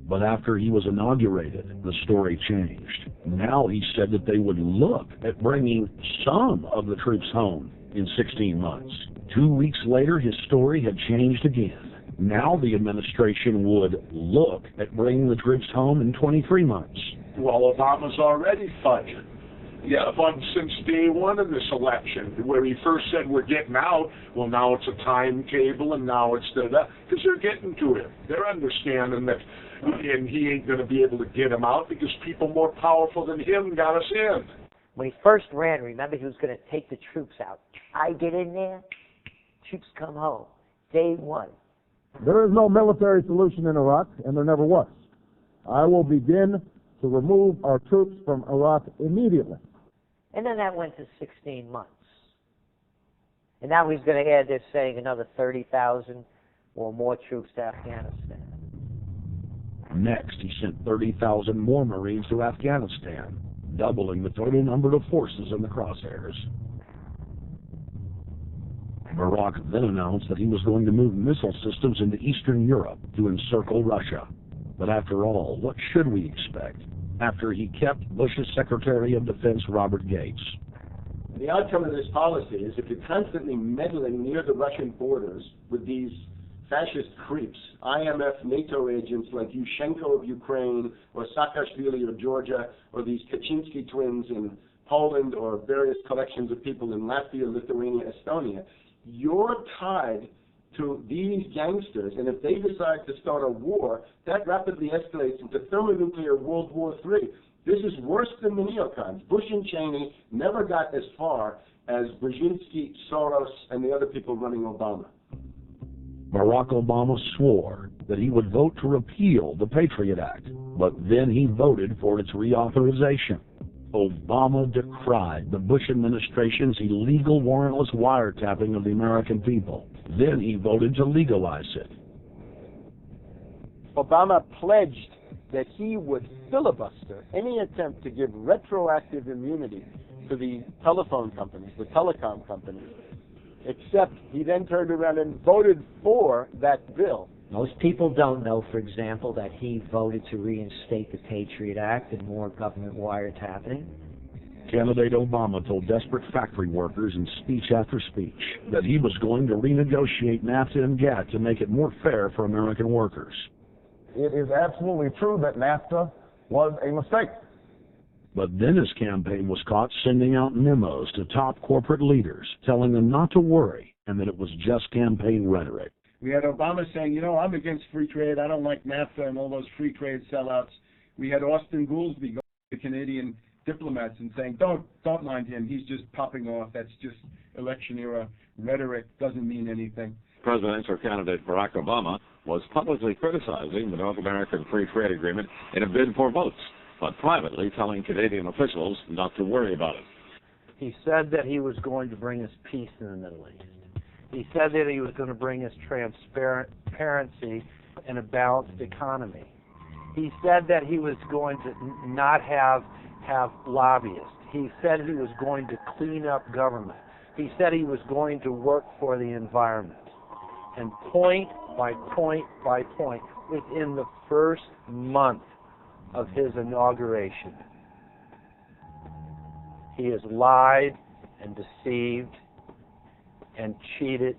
But after he was inaugurated, the story changed. Now he said that they would look at bringing some of the troops home in 16 months. 2 weeks later, his story had changed again. Now the administration would look at bringing the troops home in 23 months. Well, Obama's already fudging. Yeah, fudged since day one of this election, where he first said we're getting out. Well, now it's a timetable, and now it's because they're getting to him. They're understanding that, and he ain't going to be able to get them out because people more powerful than him got us in. When he first ran, remember he was going to take the troops out. I get in there, troops come home. Day one. There is no military solution in Iraq, and there never was. I will begin to remove our troops from Iraq immediately. And then that went to 16 months. And now he's going to add, they're saying, another 30,000 or more troops to Afghanistan. Next, he sent 30,000 more Marines to Afghanistan, doubling the total number of forces in the crosshairs. Barack then announced that he was going to move missile systems into Eastern Europe to encircle Russia. But after all, what should we expect after he kept Bush's Secretary of Defense, Robert Gates? The outcome of this policy is if you're constantly meddling near the Russian borders with these fascist creeps, IMF, NATO agents like Yushchenko of Ukraine, or Saakashvili of Georgia, or these Kaczynski twins in Poland, or various collections of people in Latvia, Lithuania, Estonia, you're tied to these gangsters, and if they decide to start a war, that rapidly escalates into thermonuclear World War III. This is worse than the neocons. Bush and Cheney never got as far as Brzezinski, Soros, and the other people running Obama. Barack Obama swore that he would vote to repeal the Patriot Act, but then he voted for its reauthorization. Obama decried the Bush administration's illegal warrantless wiretapping of the American people. Then he voted to legalize it. Obama pledged that he would filibuster any attempt to give retroactive immunity to the telephone companies, the telecom companies, except he then turned around and voted for that bill. Most people don't know, for example, that he voted to reinstate the Patriot Act and more government wiretapping. Candidate Obama told desperate factory workers in speech after speech that he was going to renegotiate NAFTA and GATT to make it more fair for American workers. It is absolutely true that NAFTA was a mistake. But then his campaign was caught sending out memos to top corporate leaders, telling them not to worry and that it was just campaign rhetoric. We had Obama saying, you know, I'm against free trade. I don't like NAFTA and all those free trade sellouts. We had Austin Goolsbee going to Canadian diplomats and saying, don't mind him. He's just popping off. That's just election era rhetoric. Doesn't mean anything. Presidential candidate Barack Obama was publicly criticizing the North American Free Trade Agreement in a bid for votes, but privately telling Canadian officials not to worry about it. He said that he was going to bring us peace in the Middle East. He said that he was going to bring us transparency and a balanced economy. He said that he was going to not have lobbyists. He said he was going to clean up government. He said he was going to work for the environment. And point by point by point, within the first month of his inauguration, he has lied and deceived and cheated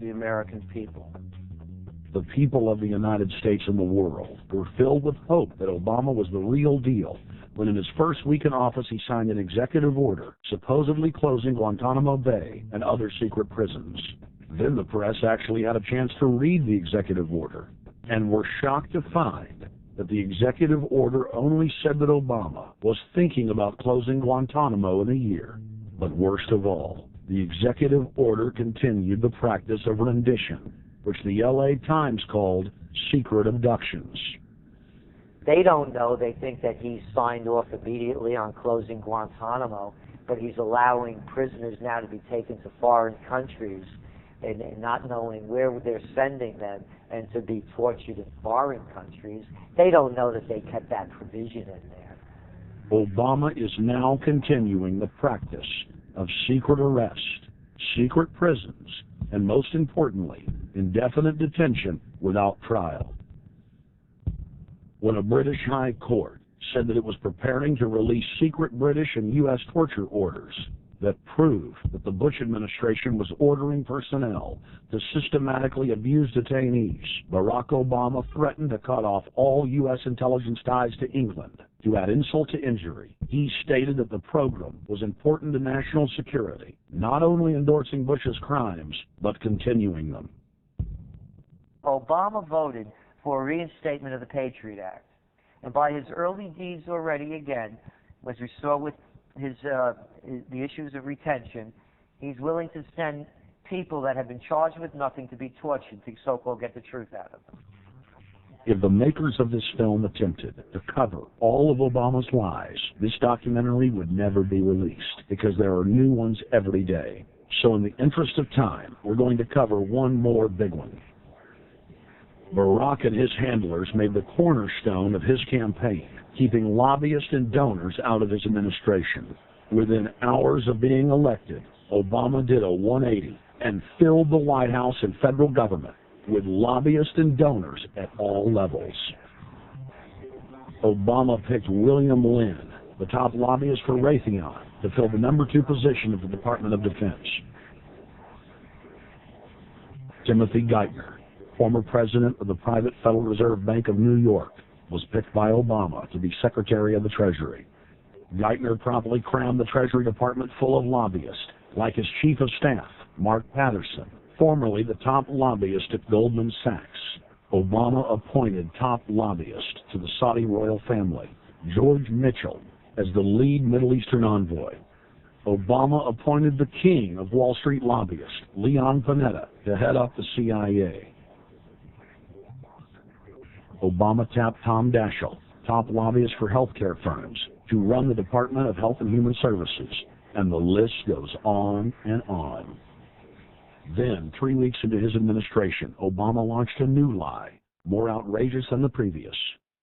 the American people. The people of the United States and the world were filled with hope that Obama was the real deal when in his first week in office he signed an executive order supposedly closing Guantanamo Bay and other secret prisons. Then the press actually had a chance to read the executive order and were shocked to find that the executive order only said that Obama was thinking about closing Guantanamo in a year. But worst of all, the executive order continued the practice of rendition. which the LA Times called secret abductions. They don't know. They think that he's signed off immediately on closing Guantanamo, but he's allowing prisoners now to be taken to foreign countries and not knowing where they're sending them and to be tortured in foreign countries. They don't know that they kept that provision in there. Obama is now continuing the practice of secret arrest, secret prisons, and most importantly, indefinite detention without trial. When a British High Court said that it was preparing to release secret British and U.S. torture orders that prove that the Bush administration was ordering personnel to systematically abuse detainees, Barack Obama threatened to cut off all U.S. intelligence ties to England. To add insult to injury, he stated that the program was important to national security, not only endorsing Bush's crimes, but continuing them. Obama voted for a reinstatement of the Patriot Act. And by his early deeds already, again, as we saw with the issues of retention, he's willing to send people that have been charged with nothing to be tortured to so-called get the truth out of them. If the makers of this film attempted to cover all of Obama's lies, this documentary would never be released because there are new ones every day. So in the interest of time, we're going to cover one more big one. Barack and his handlers made the cornerstone of his campaign, keeping lobbyists and donors out of his administration. Within hours of being elected, Obama did a 180 and filled the White House and federal government with lobbyists and donors at all levels. Obama picked William Lynn, the top lobbyist for Raytheon, to fill the number 2 position of the Department of Defense. Timothy Geithner, former president of the private Federal Reserve Bank of New York, was picked by Obama to be Secretary of the Treasury. Geithner promptly crammed the Treasury Department full of lobbyists, like his chief of staff, Mark Patterson, formerly the top lobbyist at Goldman Sachs. Obama appointed top lobbyist to the Saudi royal family, George Mitchell, as the lead Middle Eastern envoy. Obama appointed the king of Wall Street lobbyists, Leon Panetta, to head up the CIA. Obama tapped Tom Daschle, top lobbyist for healthcare firms, to run the Department of Health and Human Services, and the list goes on and on. Then, 3 weeks into his administration, Obama launched a new lie, more outrageous than the previous.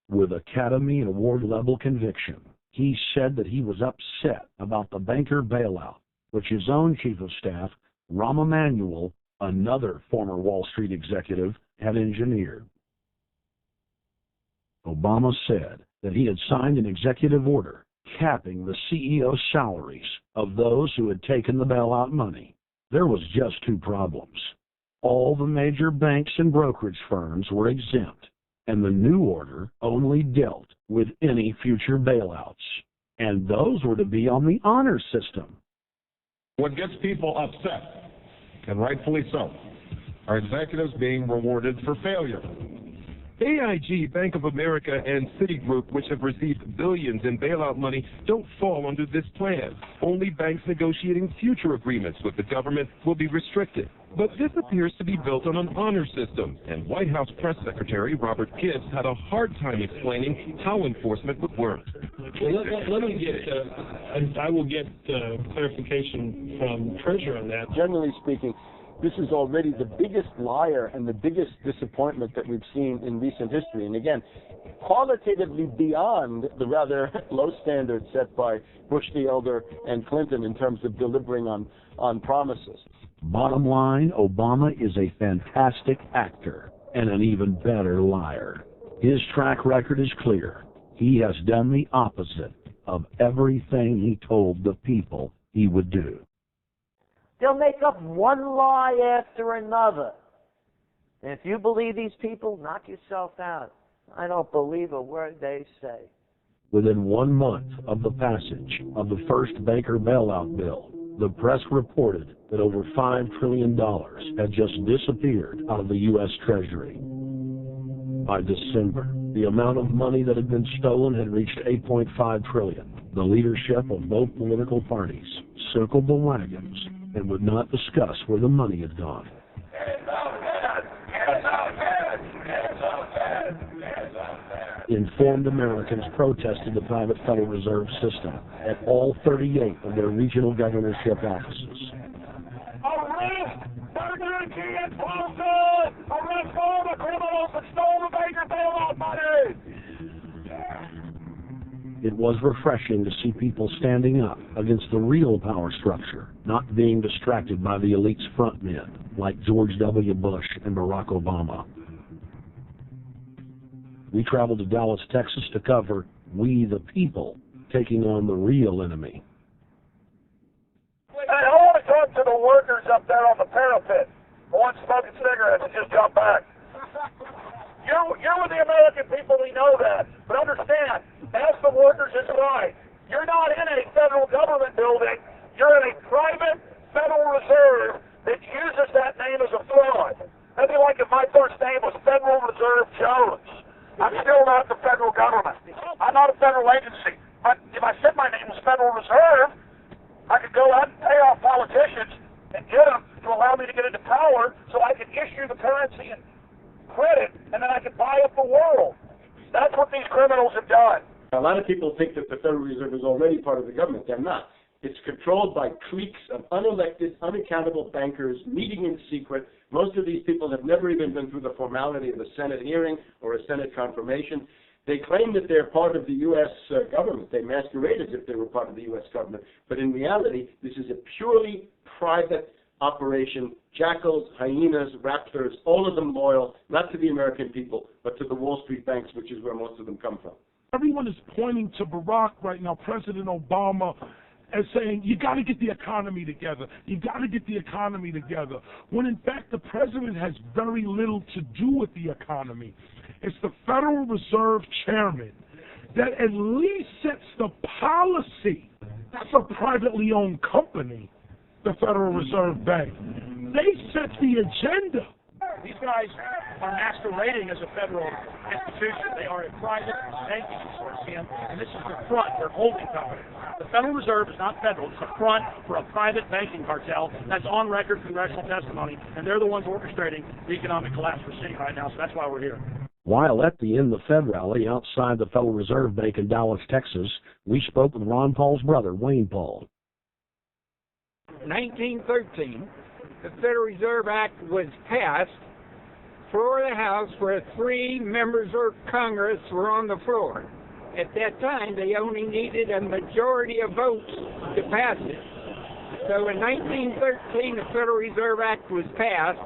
With Academy Award-level conviction, he said that he was upset about the banker bailout, which his own chief of staff, Rahm Emanuel, another former Wall Street executive, had engineered. Obama said that he had signed an executive order capping the CEO's salaries of those who had taken the bailout money. There was just 2 problems. All the major banks and brokerage firms were exempt, and the new order only dealt with any future bailouts. And those were to be on the honor system. What gets people upset, and rightfully so, are executives being rewarded for failure. AIG, Bank of America, and Citigroup, which have received billions in bailout money, don't fall under this plan. Only banks negotiating future agreements with the government will be restricted. But this appears to be built on an honor system, and White House Press Secretary Robert Gibbs had a hard time explaining how enforcement would work. Let me get, I will get clarification from Treasurer on that. Generally speaking, this is already the biggest liar and the biggest disappointment that we've seen in recent history. And again, qualitatively beyond the rather low standards set by Bush the Elder and Clinton in terms of delivering on promises. Bottom line, Obama is a fantastic actor and an even better liar. His track record is clear. He has done the opposite of everything he told the people he would do. They'll make up one lie after another. And if you believe these people, knock yourself out. I don't believe a word they say. Within 1 month of the passage of the first banker bailout bill, the press reported that over $5 trillion had just disappeared out of the U.S. Treasury. By December, the amount of money that had been stolen had reached $8.5 trillion. The leadership of both political parties circled the wagons and would not discuss where the money had gone. informed Americans protested the private Federal Reserve System at all 38 of their regional governorship offices. Arrest Bernanke and Paulson! Arrest all the criminals that stole the banker bailout money! It was refreshing to see people standing up against the real power structure, not being distracted by the elite's front men, like George W. Bush and Barack Obama. We traveled to Dallas, Texas to cover We the People taking on the real enemy. Hey, I want to talk to the workers up there on the parapet. The ones smoking cigarettes and just jump back. You're with the American people, we know that. But understand, ask the workers inside. You're not in a federal government building. You're in a private Federal Reserve that uses that name as a fraud. That'd be like if my first name was Federal Reserve Jones. I'm still not the federal government. I'm not a federal agency. But if I said my name was Federal Reserve, I could go out and pay off politicians and get them to allow me to get into power so I could issue the currency and credit, and then I could buy up the world. That's what these criminals have done. A lot of people think that the Federal Reserve is already part of the government. They're not. It's controlled by cliques of unelected, unaccountable bankers meeting in secret. Most of these people have never even been through the formality of a Senate hearing or a Senate confirmation. They claim that they're part of the U.S. government. They masquerade as if they were part of the U.S. government. But in reality, this is a purely private operation. Jackals, hyenas, raptors, all of them loyal, not to the American people, but to the Wall Street banks, which is where most of them come from. Everyone is pointing to Barack right now, President Obama, as saying, you got to get the economy together. You got to get the economy together. When in fact, the president has very little to do with the economy. It's the Federal Reserve chairman that at least sets the policy. That's a privately owned company, the Federal Reserve Bank. They set the agenda. These guys are masquerading as a federal institution. They are a private banking consortium, and this is the front, their holding company. The Federal Reserve is not federal. It's a front for a private banking cartel that's on record congressional testimony, and they're the ones orchestrating the economic collapse we're seeing right now, so that's why we're here. While at the End the Fed rally outside the Federal Reserve Bank in Dallas, Texas, we spoke with Ron Paul's brother, Wayne Paul. 1913, the Federal Reserve Act was passed, floor of the House, where 3 members of Congress were on the floor. At that time, they only needed a majority of votes to pass it. So in 1913, the Federal Reserve Act was passed.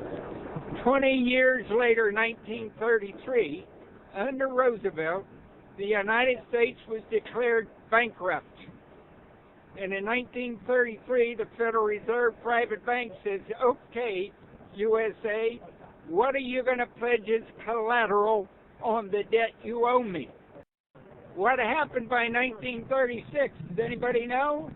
20 years later, 1933, under Roosevelt, the United States was declared bankrupt. And in 1933, the Federal Reserve private bank says, okay, USA, what are you going to pledge as collateral on the debt you owe me? What happened by 1936? Does anybody know?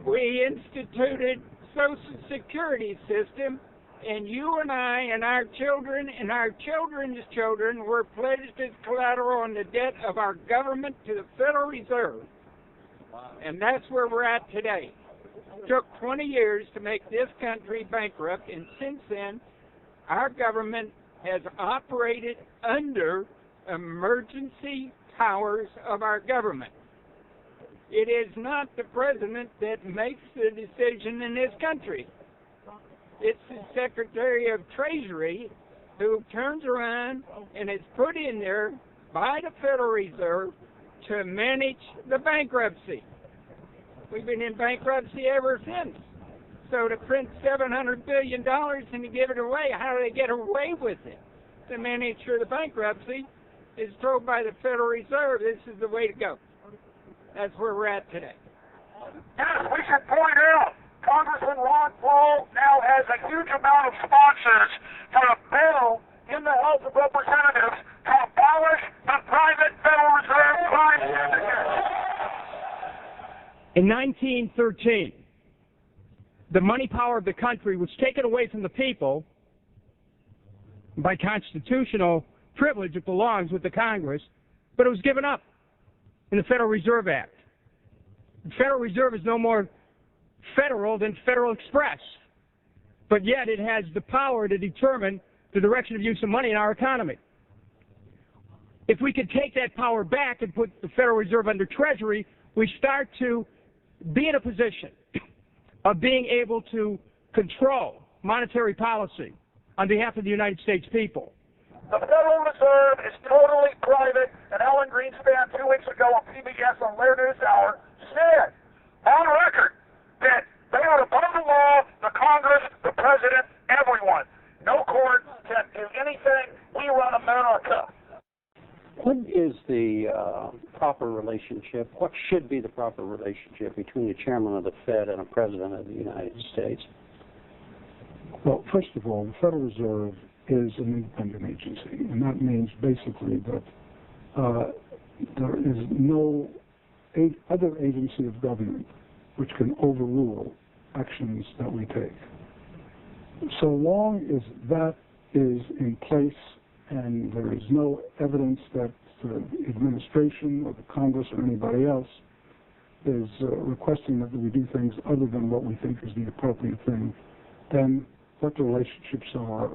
We instituted Social Security system, and you and I and our children and our children's children were pledged as collateral on the debt of our government to the Federal Reserve. And that's where we're at today. It took 20 years to make this country bankrupt, and since then, our government has operated under emergency powers of our government. It is not the president that makes the decision in this country. It's the Secretary of Treasury who turns around and is put in there by the Federal Reserve to manage the bankruptcy. We've been in bankruptcy ever since. So to print $700 billion and to give it away, how do they get away with it? To manage the bankruptcy is told by the Federal Reserve, this is the way to go. That's where we're at today. Yes, we should point out, Congressman Ron Paul now has a huge amount of sponsors for a bill in the House of Representatives to abolish the private Federal Reserve crime syndicate. In 1913, the money power of the country was taken away from the people by constitutional privilege. It belongs with the Congress, but it was given up in the Federal Reserve Act. The Federal Reserve is no more federal than Federal Express, but yet it has the power to determine the direction of use of money in our economy. if we could take that power back and put the Federal Reserve under Treasury, we start to be in a position of being able to control monetary policy on behalf of the United States people. The Federal Reserve is totally private, and Alan Greenspan 2 weeks ago on PBS on Lair News Hour said on record that they are above the law, the Congress, the President, everyone. No court can do anything. We run America. What is the proper relationship, what should be the proper relationship between the chairman of the Fed and a president of the United States? Well, first of all, the Federal Reserve is an independent agency, and that means basically that there is no other agency of government which can overrule actions that we take. So long as that is in place and there is no evidence that the administration or the Congress or anybody else is requesting that we do things other than what we think is the appropriate thing, then what the relationships are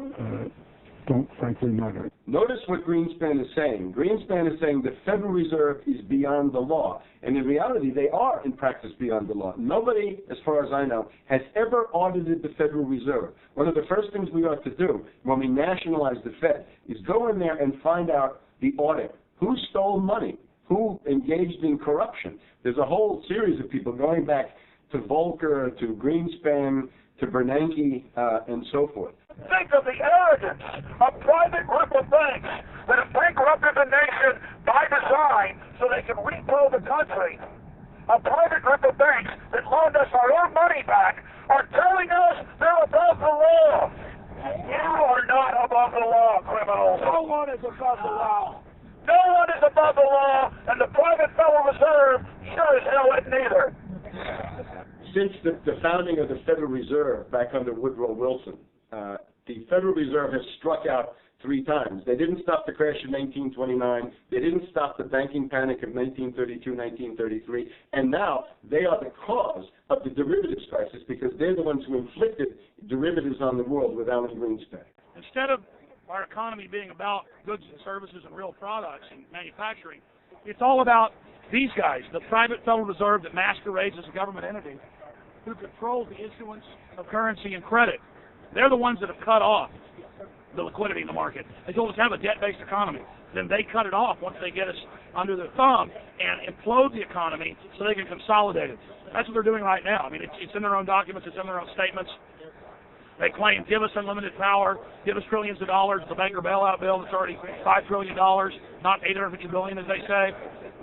don't frankly matter. Notice what Greenspan is saying. Greenspan is saying the Federal Reserve is beyond the law. And in reality, they are in practice beyond the law. Nobody, as far as I know, has ever audited the Federal Reserve. One of the first things we ought to do when we nationalize the Fed is go in there and find out the audit. Who stole money? Who engaged in corruption? There's a whole series of people going back to Volcker, to Greenspan, to Bernanke, and so forth. Think of the arrogance of private group of banks that have bankrupted the nation by design so they can repo the country. A private group of banks that loaned us our own money back are telling us they're above the law. You are not above the law, criminals. No one is above the law. No one is above the law, and the private Federal Reserve sure as hell isn't either. Since the founding of the Federal Reserve back under Woodrow Wilson, the Federal Reserve has struck out 3 times. They didn't stop the crash in 1929. They didn't stop the banking panic of 1932, 1933. And now they are the cause of the derivatives crisis because they're the ones who inflicted derivatives on the world with Alan Greenspan. Instead of our economy being about goods and services and real products and manufacturing, it's all about these guys, the private Federal Reserve that masquerades as a government entity who controls the issuance of currency and credit. They're the ones that have cut off the liquidity in the market. They told us to have a debt-based economy. Then they cut it off once they get us under their thumb and implode the economy so they can consolidate it. That's what they're doing right now. I mean, it's in their own documents. It's in their own statements. They claim, give us unlimited power, give us trillions of dollars. The banker bailout bill that's already $5 trillion, not $850 billion, as they say.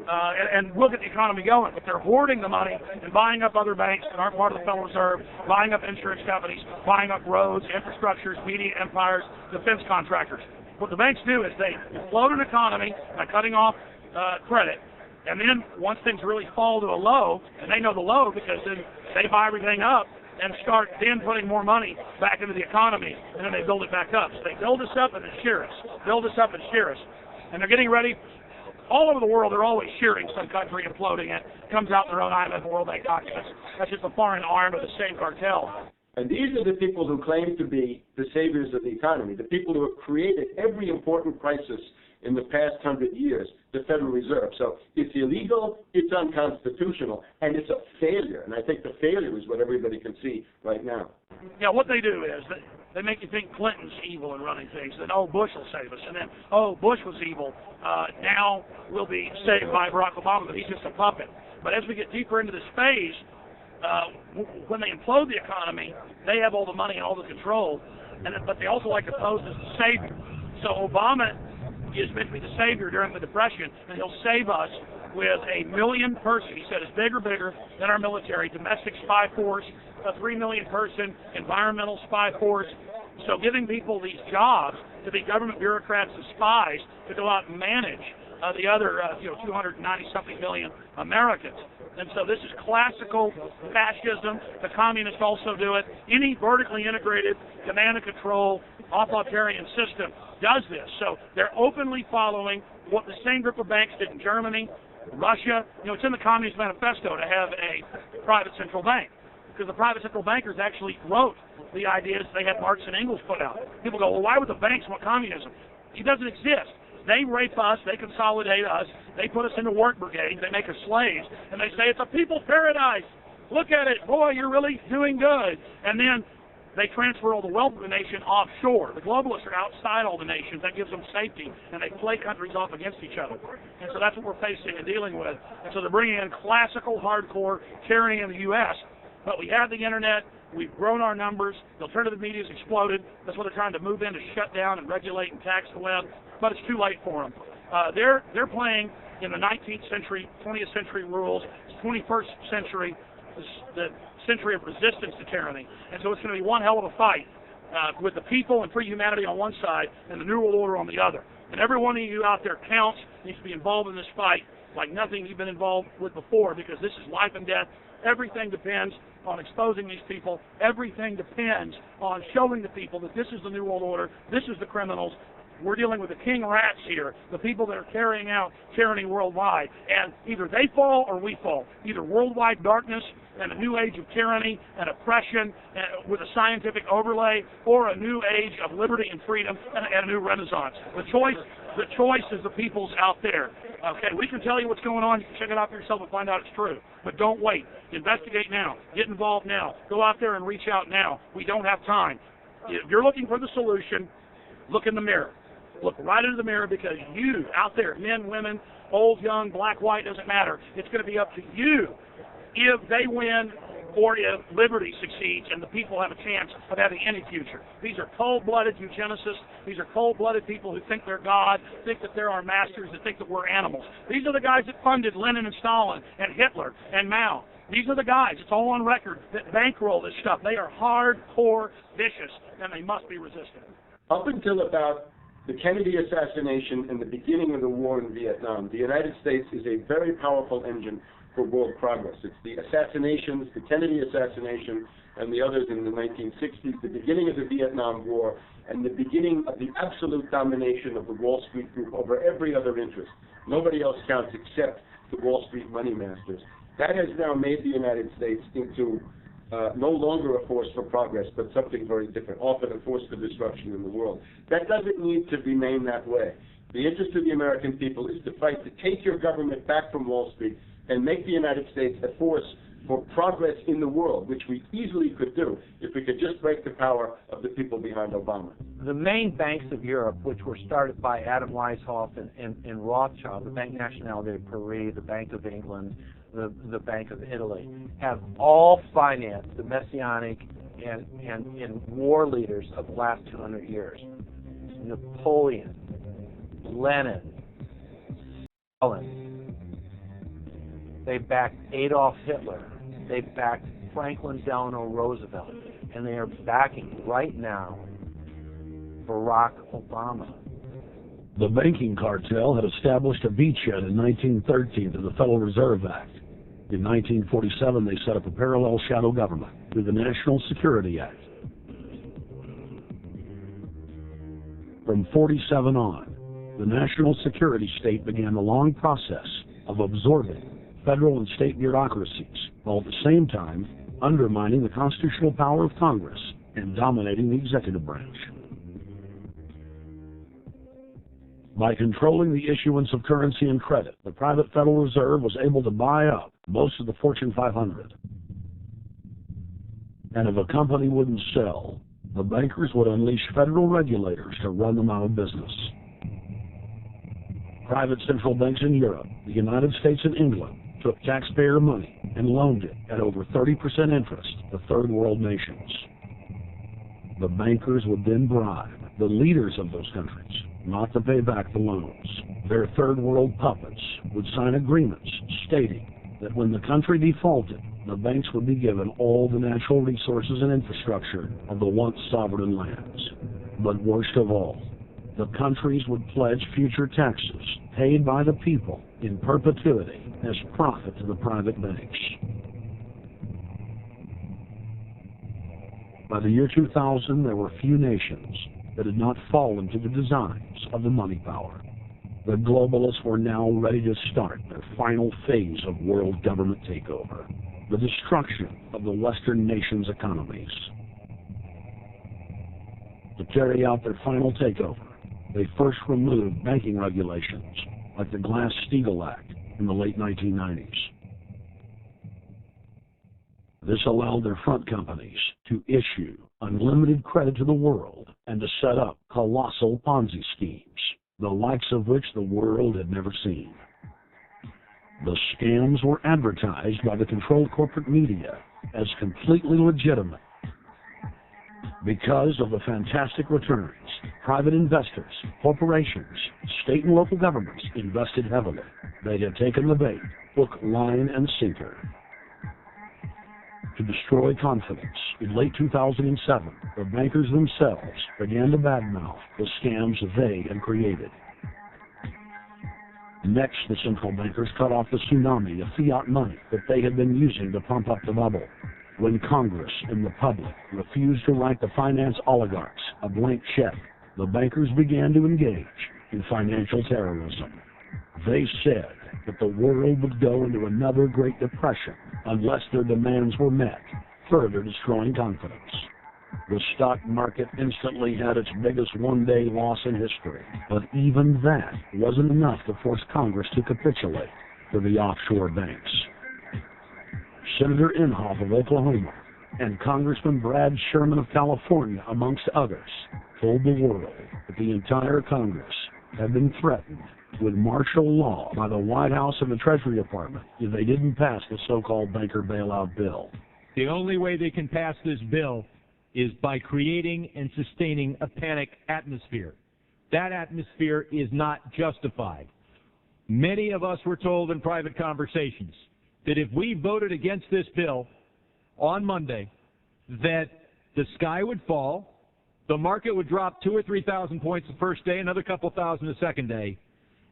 And look at the economy going. But they're hoarding the money and buying up other banks that aren't part of the Federal Reserve, buying up insurance companies, buying up roads, infrastructures, media empires, defense contractors. What the banks do is they implode an economy by cutting off credit, and then once things really fall to a low, and they know the low because then they buy everything up and start then putting more money back into the economy, and then they build it back up. So they build us up and then shear us, build us up and shear us. And they're getting ready. All over the world, they're always shearing some country, imploding it. Comes out in their own IMF and World Bank documents. That's just a foreign arm of the same cartel. And these are the people who claim to be the saviors of the economy, the people who have created every important crisis in the past 100 years, the Federal Reserve. So it's illegal, it's unconstitutional, and it's a failure. And I think the failure is what everybody can see right now. Yeah, what they do is they make you think Clinton's evil in running things. Then, oh, Bush will save us. And then, oh, Bush was evil. Now we'll be saved by Barack Obama, but he's just a puppet. But as we get deeper into this phase, when they implode the economy, they have all the money and all the control. But they also like to pose as the savior. So Obama is meant to be the savior during the Depression, and he'll save us with a 1 million person, he said, is bigger than our military, domestic spy force, a 3 million person environmental spy force. So giving people these jobs to be government bureaucrats and spies to go out and manage the other 290-something million Americans. And so this is classical fascism. The communists also do it. Any vertically integrated command and control authoritarian system does this. So they're openly following what the same group of banks did in Germany, Russia. It's in the Communist Manifesto to have a private central bank, because the private central bankers actually wrote the ideas they had Marx and Engels put out. People go, well, why would the banks want communism? It doesn't exist. They rape us, they consolidate us, they put us into work brigades, they make us slaves, and they say it's a people's paradise. Look at it, boy, you're really doing good. And then they transfer all the wealth of the nation offshore. The globalists are outside all the nations. That gives them safety, and they play countries off against each other. And so that's what we're facing and dealing with. And so they're bringing in classical, hardcore tyranny in the U.S., but we have the Internet. We've grown our numbers. The alternative media's exploded. That's what they're trying to move in to shut down and regulate and tax the web, but it's too late for them. They're playing in the 19th century, 20th century rules. It's 21st century, the century of resistance to tyranny. And so it's going to be one hell of a fight with the people and free humanity on one side and the New World Order on the other. And every one of you out there counts, needs to be involved in this fight like nothing you've been involved with before, because this is life and death. Everything depends on exposing these people. Everything depends on showing the people that this is the New World Order, this is the criminals. We're dealing with the king rats here, the people that are carrying out tyranny worldwide. And either they fall or we fall. Either worldwide darkness and a new age of tyranny and oppression with a scientific overlay, or a new age of liberty and freedom and a new renaissance. The choice is the people's out there. Okay, we can tell you what's going on. You can check it out for yourself and find out it's true. But don't wait. Investigate now. Get involved now. Go out there and reach out now. We don't have time. If you're looking for the solution, look in the mirror. Look right into the mirror, because you out there, men, women, old, young, black, white, doesn't matter. It's going to be up to you if they win or if liberty succeeds and the people have a chance of having any future. These are cold-blooded eugenicists. These are cold-blooded people who think they're God, think that they're our masters, that think that we're animals. These are the guys that funded Lenin and Stalin and Hitler and Mao. These are the guys, it's all on record, that bankroll this stuff. They are hardcore vicious, and they must be resisted. Up until about the Kennedy assassination and the beginning of the war in Vietnam, the United States is a very powerful engine for world progress. It's the assassinations, the Kennedy assassination, and the others in the 1960s, the beginning of the Vietnam War, and the beginning of the absolute domination of the Wall Street Group over every other interest. Nobody else counts except the Wall Street money masters. That has now made the United States into no longer a force for progress, but something very different, often a force for disruption in the world. That doesn't need to remain that way. The interest of the American people is to fight to take your government back from Wall Street and make the United States a force for progress in the world, which we easily could do if we could just break the power of the people behind Obama. The main banks of Europe, which were started by Adam Weishaupt and Rothschild, the Banque Nationale de Paris, the Bank of England, the Bank of Italy, have all financed the messianic and war leaders of the last 200 years. Napoleon, Lenin, Stalin. They backed Adolf Hitler. They backed Franklin Delano Roosevelt. And they are backing right now Barack Obama. The banking cartel had established a beachhead in 1913 through the Federal Reserve Act. In 1947, they set up a parallel shadow government through the National Security Act. From 47 on, the national security state began the long process of absorbing federal and state bureaucracies, while at the same time undermining the constitutional power of Congress and dominating the executive branch. By controlling the issuance of currency and credit, the private Federal Reserve was able to buy up most of the Fortune 500. And if a company wouldn't sell, the bankers would unleash federal regulators to run them out of business. Private central banks in Europe, the United States, and England took taxpayer money and loaned it at over 30% interest to third world nations. The bankers would then bribe the leaders of those countries not to pay back the loans. Their third world puppets would sign agreements stating that when the country defaulted, the banks would be given all the natural resources and infrastructure of the once sovereign lands. But worst of all, the countries would pledge future taxes paid by the people in perpetuity as profit to the private banks. By the year 2000, there were few nations that had not fallen to the designs of the money power. The globalists were now ready to start their final phase of world government takeover, the destruction of the Western nations' economies. To carry out their final takeover, They first removed banking regulations, like the Glass-Steagall Act in the late 1990s. This allowed their front companies to issue unlimited credit to the world and to set up colossal Ponzi schemes, the likes of which the world had never seen. The scams were advertised by the controlled corporate media as completely legitimate. Because of the fantastic returns, private investors, corporations, state and local governments invested heavily. They had taken the bait, hook, line, and sinker. To destroy confidence, in late 2007, the bankers themselves began to badmouth the scams they had created. Next, the central bankers cut off the tsunami of fiat money that they had been using to pump up the bubble. When Congress and the public refused to write the finance oligarchs a blank check, the bankers began to engage in financial terrorism. They said that the world would go into another Great Depression unless their demands were met, further destroying confidence. The stock market instantly had its biggest one-day loss in history, but even that wasn't enough to force Congress to capitulate to the offshore banks. Senator Inhofe of Oklahoma and Congressman Brad Sherman of California, amongst others, told the world that the entire Congress had been threatened with martial law by the White House and the Treasury Department if they didn't pass the so-called banker bailout bill. The only way they can pass this bill is by creating and sustaining a panic atmosphere. That atmosphere is not justified. Many of us were told in private conversations that if we voted against this bill on Monday, that the sky would fall, the market would drop 2,000 or 3,000 points the first day, another couple thousand the second day,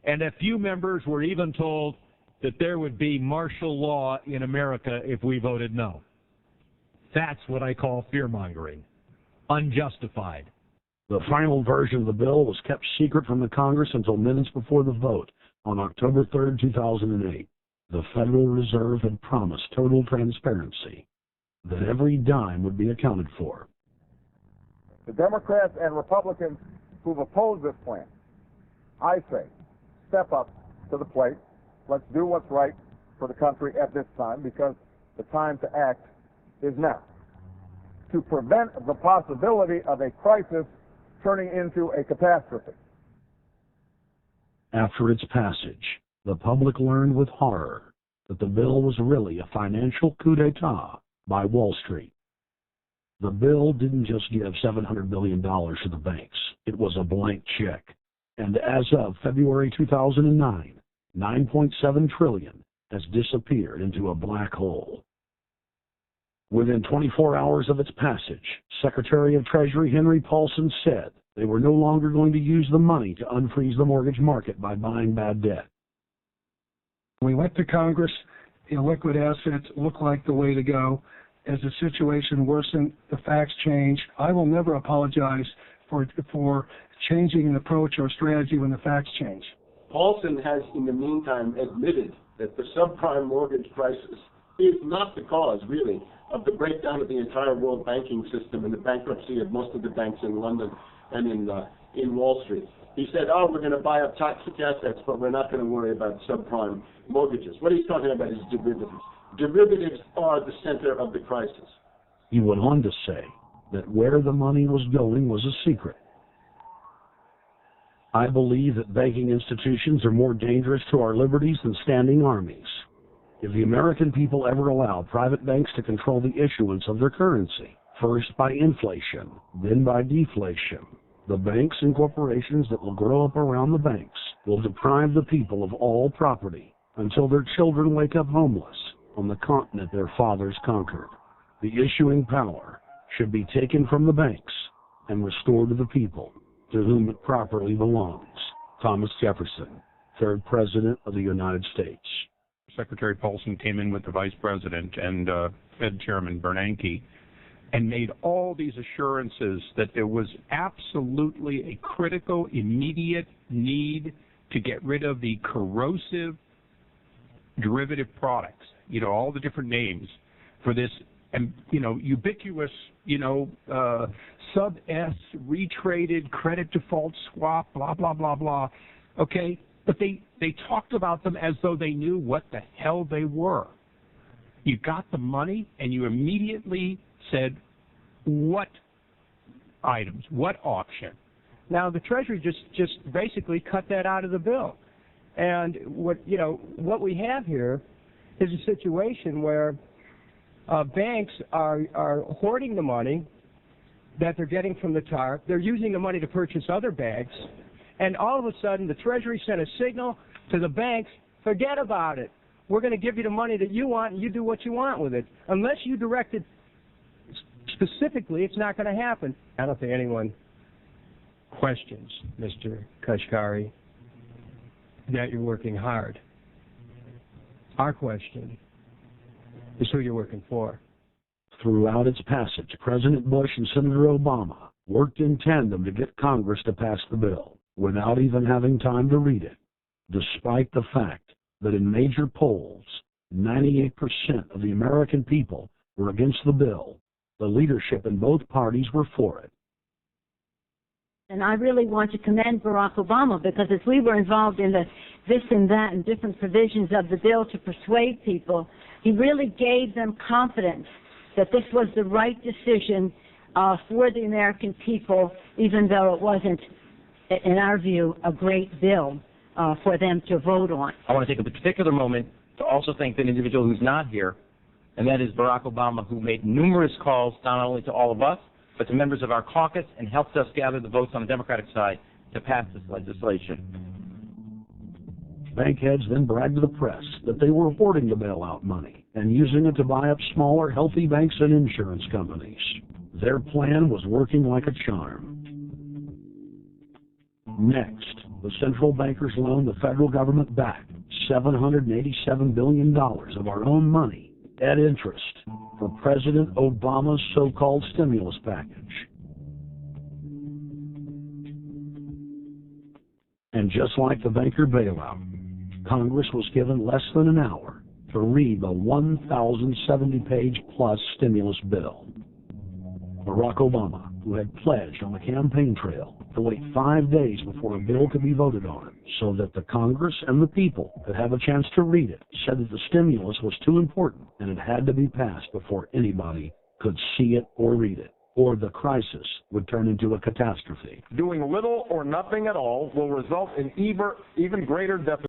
and a few members were even told that there would be martial law in America if we voted no. That's what I call fear-mongering. Unjustified. The final version of the bill was kept secret from the Congress until minutes before the vote on October 3, 2008. The Federal Reserve had promised total transparency, that every dime would be accounted for. The Democrats and Republicans who've opposed this plan, I say, step up to the plate. Let's do what's right for the country at this time, because the time to act is now, to prevent the possibility of a crisis turning into a catastrophe. After its passage, the public learned with horror that the bill was really a financial coup d'etat by Wall Street. The bill didn't just give $700 billion to the banks. It was a blank check. And as of February 2009, $9.7 trillion has disappeared into a black hole. Within 24 hours of its passage, Secretary of Treasury Henry Paulson said they were no longer going to use the money to unfreeze the mortgage market by buying bad debt. We went to Congress. Illiquid assets look like the way to go. As the situation worsened, the facts changed. I will never apologize for changing an approach or strategy when the facts change. Paulson has, in the meantime, admitted that the subprime mortgage crisis is not the cause, really, of the breakdown of the entire world banking system and the bankruptcy of most of the banks in London and in Wall Street. He said, oh, we're going to buy up toxic assets, but we're not going to worry about subprime mortgages. What he's talking about is derivatives. Derivatives are the center of the crisis. He went on to say that where the money was going was a secret. I believe that banking institutions are more dangerous to our liberties than standing armies. If the American people ever allow private banks to control the issuance of their currency, first by inflation, then by deflation, the banks and corporations that will grow up around the banks will deprive the people of all property until their children wake up homeless on the continent their fathers conquered. The issuing power should be taken from the banks and restored to the people, to whom it properly belongs. Thomas Jefferson, 3rd President of the United States. Secretary Paulson came in with the Vice President and Fed Chairman Bernanke and made all these assurances that there was absolutely a critical, immediate need to get rid of the corrosive derivative products, all the different names for this and ubiquitous, sub-S, retraded, credit default swap, blah, blah, blah, blah, okay? But they talked about them as though they knew what the hell they were. You got the money, and you immediately said, what items, what auction? Now, the Treasury just basically cut that out of the bill. And what we have here is a situation where banks are hoarding the money that they're getting from the TARP. They're using the money to purchase other banks. And all of a sudden, the Treasury sent a signal to the banks, forget about it. We're going to give you the money that you want, and you do what you want with it. Unless you direct it specifically, it's not going to happen. I don't think anyone questions, Mr. Kashkari, that you're working hard. Our question is who you're working for. Throughout its passage, President Bush and Senator Obama worked in tandem to get Congress to pass the bill without even having time to read it, despite the fact that in major polls, 98% of the American people were against the bill. The leadership in both parties were for it. And I really want to commend Barack Obama, because as we were involved in the this and that and different provisions of the bill to persuade people, he really gave them confidence that this was the right decision for the American people, even though it wasn't, in our view, a great bill for them to vote on. I want to take a particular moment to also thank an individual who's not here, and that is Barack Obama, who made numerous calls not only to all of us, but to members of our caucus, and helped us gather the votes on the Democratic side to pass this legislation. Bankheads then bragged to the press that they were hoarding the bailout money and using it to buy up smaller, healthy banks and insurance companies. Their plan was working like a charm. Next, the central bankers loaned the federal government back $787 billion of our own money at interest for President Obama's so-called stimulus package. And just like the banker bailout, Congress was given less than an hour to read the 1,070-page-plus stimulus bill. Barack Obama, who had pledged on the campaign trail to wait 5 days before a bill could be voted on so that the Congress and the people could have a chance to read it, said that the stimulus was too important and it had to be passed before anybody could see it or read it, or the crisis would turn into a catastrophe. Doing little or nothing at all will result in even greater deficits,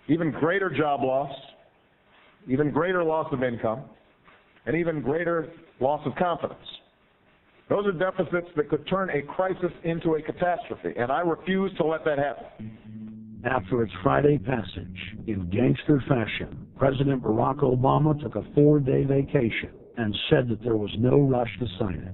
even greater job loss, even greater loss of income, and even greater loss of confidence. Those are deficits that could turn a crisis into a catastrophe, and I refuse to let that happen. After its Friday passage, in gangster fashion, President Barack Obama took a 4-day vacation and said that there was no rush to sign it.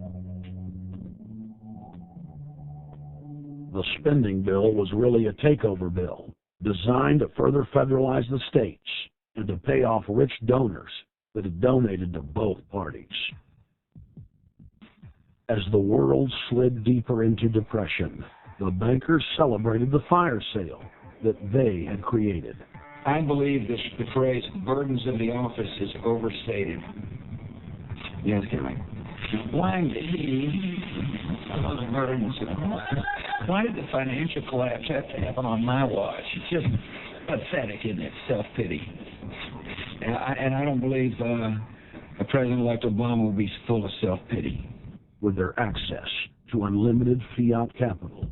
The spending bill was really a takeover bill, designed to further federalize the states and to pay off rich donors that had donated to both parties. As the world slid deeper into depression, the bankers celebrated the fire sale that they had created. I believe the phrase burdens of the office is overstated. Yes, Kelly. Why did the burdens? Why did the financial collapse have to happen on my watch? It's just pathetic, isn't it? Self-pity. And I don't believe a president like Obama will be full of self-pity. With their access to unlimited fiat capital,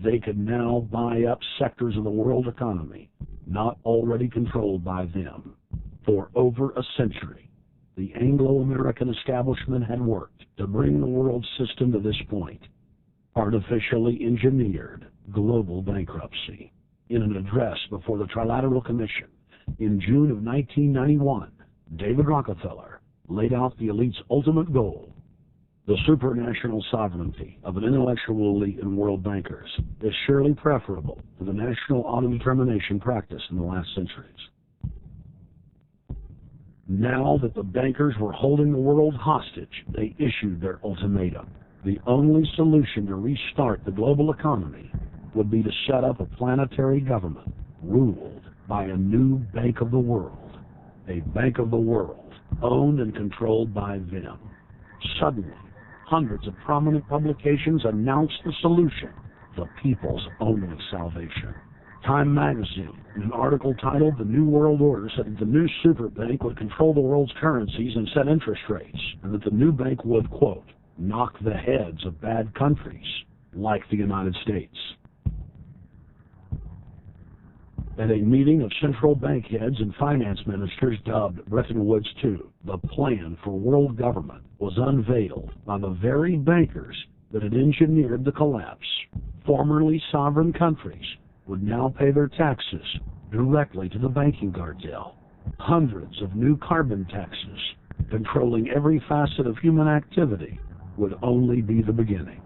they could now buy up sectors of the world economy not already controlled by them. For over a century, the Anglo-American establishment had worked to bring the world system to this point. Artificially engineered global bankruptcy. In an address before the Trilateral Commission in June of 1991, David Rockefeller laid out the elite's ultimate goal. The supranational sovereignty of an intellectual elite and world bankers is surely preferable to the national autodetermination practice in the last centuries. Now that the bankers were holding the world hostage, they issued their ultimatum. The only solution to restart the global economy would be to set up a planetary government ruled by a new Bank of the World, a Bank of the World owned and controlled by them. Suddenly, hundreds of prominent publications announced the solution: the people's only salvation. Time magazine, in an article titled "The New World Order," said that the new super bank would control the world's currencies and set interest rates, and that the new bank would, quote, knock the heads of bad countries like the United States. At a meeting of central bank heads and finance ministers dubbed Bretton Woods II, the plan for world government was unveiled by the very bankers that had engineered the collapse. Formerly sovereign countries would now pay their taxes directly to the banking cartel. Hundreds of new carbon taxes, controlling every facet of human activity, would only be the beginning.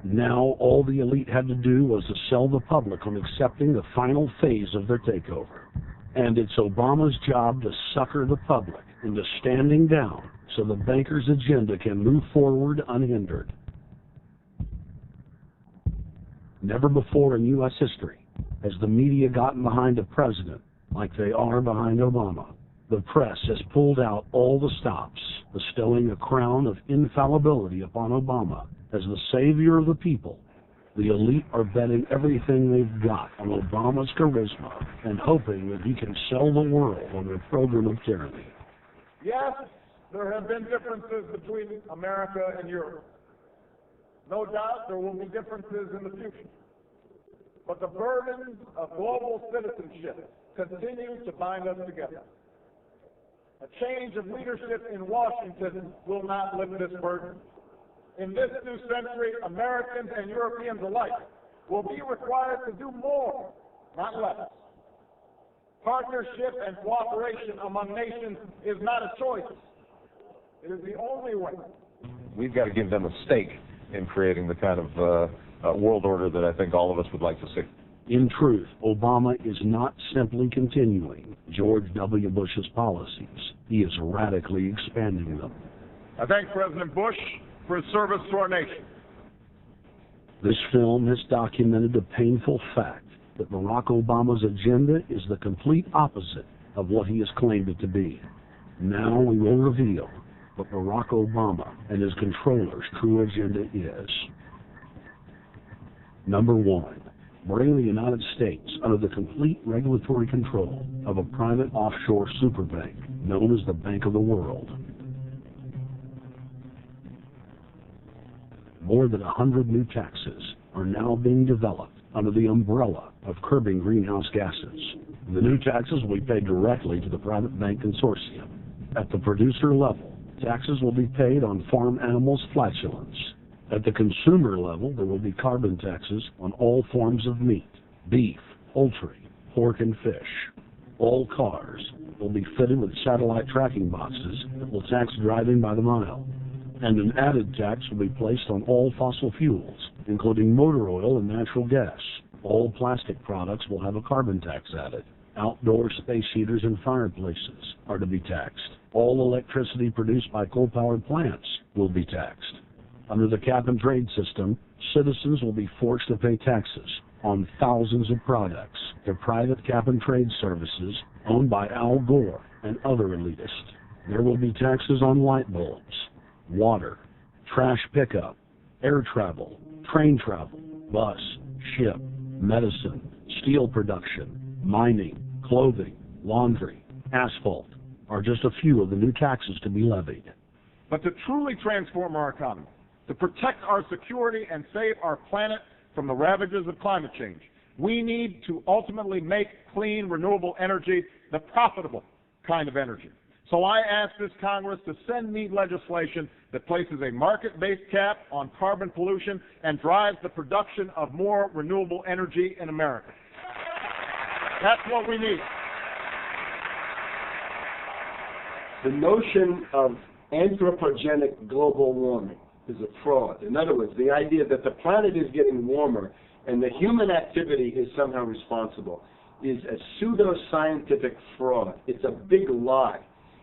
Now all the elite had to do was to sell the public on accepting the final phase of their takeover. And it's Obama's job to sucker the public into standing down so the bankers' agenda can move forward unhindered. Never before in U.S. history has the media gotten behind a president like they are behind Obama. The press has pulled out all the stops, bestowing a crown of infallibility upon Obama as the savior of the people. The elite are betting everything they've got on Obama's charisma and hoping that he can sell the world on their program of tyranny. Yes, there have been differences between America and Europe. No doubt there will be differences in the future. But the burdens of global citizenship continue to bind us together. A change of leadership in Washington will not lift this burden. In this new century, Americans and Europeans alike will be required to do more, not less. Partnership and cooperation among nations is not a choice. It is the only way. We've got to give them a stake in creating the kind of world order that I think all of us would like to see. In truth, Obama is not simply continuing George W. Bush's policies. He is radically expanding them. I thank President Bush for his service to our nation. This film has documented the painful fact that Barack Obama's agenda is the complete opposite of what he has claimed it to be. Now we will reveal what Barack Obama and his controllers' true agenda is. Number one, bring the United States under the complete regulatory control of a private offshore superbank known as the Bank of the World. More than 100 new taxes are now being developed under the umbrella of curbing greenhouse gases. The new taxes will be paid directly to the private bank consortium. At the producer level, taxes will be paid on farm animals' flatulence. At the consumer level, there will be carbon taxes on all forms of meat, beef, poultry, pork, and fish. All cars will be fitted with satellite tracking boxes that will tax driving by the mile. And an added tax will be placed on all fossil fuels, including motor oil and natural gas. All plastic products will have a carbon tax added. Outdoor space heaters and fireplaces are to be taxed. All electricity produced by coal-powered plants will be taxed. Under the cap-and-trade system, citizens will be forced to pay taxes on thousands of products to private cap-and-trade services owned by Al Gore and other elitists. There will be taxes on light bulbs, water, trash pickup, air travel, train travel, bus, ship, medicine, steel production, mining, clothing, laundry, asphalt are just a few of the new taxes to be levied. But to truly transform our economy, to protect our security and save our planet from the ravages of climate change, we need to ultimately make clean, renewable energy the profitable kind of energy. So I ask this Congress to send me legislation that places a market-based cap on carbon pollution and drives the production of more renewable energy in America. That's what we need. The notion of anthropogenic global warming is a fraud. In other words, the idea that the planet is getting warmer and the human activity is somehow responsible is a pseudo-scientific fraud. It's a big lie.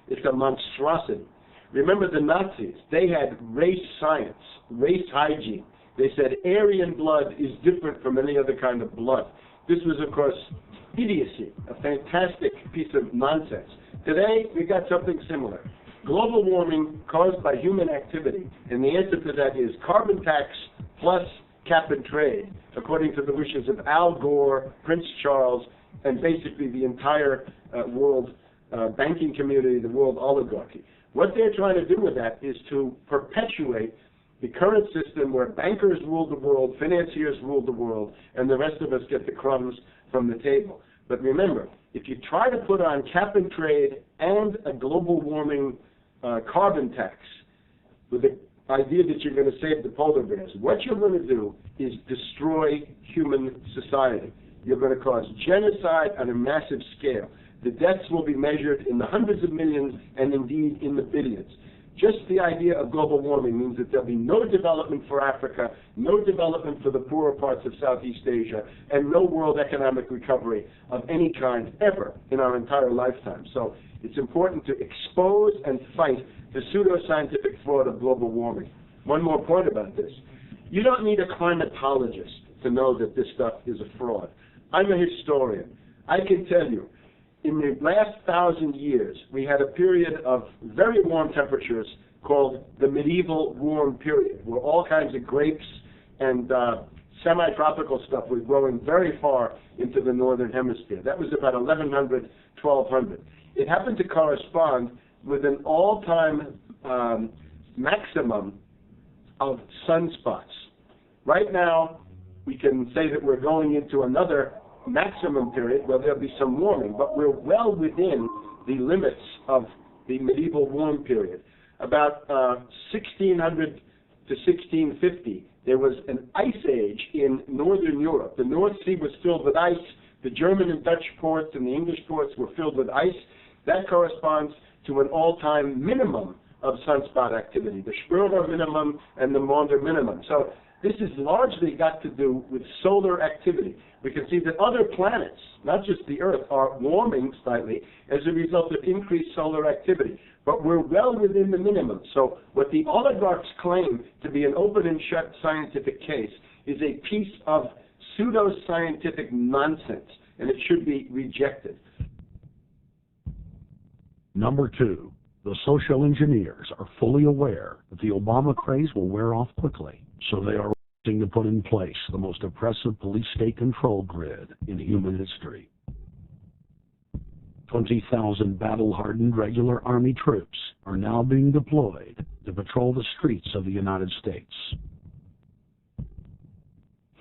It's a monstrosity. Remember the Nazis, they had race science, race hygiene. They said Aryan blood is different from any other kind of blood. This was, of course, idiocy, a fantastic piece of nonsense. Today, we got something similar. Global warming caused by human activity, and the answer to that is carbon tax plus cap and trade, according to the wishes of Al Gore, Prince Charles, and basically the entire world banking community, the world oligarchy. What they're trying to do with that is to perpetuate the current system where bankers rule the world, financiers rule the world, and the rest of us get the crumbs from the table. But remember, if you try to put on cap and trade and a global warming carbon tax with the idea that you're going to save the polar bears, what you're going to do is destroy human society. You're going to cause genocide on a massive scale. The deaths will be measured in the hundreds of millions and indeed in the billions. Just the idea of global warming means that there'll be no development for Africa, no development for the poorer parts of Southeast Asia, and no world economic recovery of any kind ever in our entire lifetime. So it's important to expose and fight the pseudoscientific fraud of global warming. One more point about this. You don't need a climatologist to know that this stuff is a fraud. I'm a historian. I can tell you, in the last 1,000 years, we had a period of very warm temperatures called the medieval warm period, where all kinds of grapes and semi-tropical stuff was growing very far into the northern hemisphere. That was about 1100, 1200. It happened to correspond with an all-time maximum of sunspots. Right now, we can say that we're going into another maximum period where there'll be some warming, but we're well within the limits of the medieval warm period. About 1600 to 1650, there was an ice age in northern Europe. The North Sea was filled with ice. The German and Dutch ports and the English ports were filled with ice. That corresponds to an all-time minimum of sunspot activity, the Sperber minimum and the Maunder minimum. So this has largely got to do with solar activity. We can see that other planets, not just the Earth, are warming slightly as a result of increased solar activity. But we're well within the minimum. So what the oligarchs claim to be an open and shut scientific case is a piece of pseudo-scientific nonsense, and it should be rejected. Number 2, the social engineers are fully aware that the Obama craze will wear off quickly, so they are racing to put in place the most oppressive police-state control grid in human history. 20,000 battle-hardened regular Army troops are now being deployed to patrol the streets of the United States.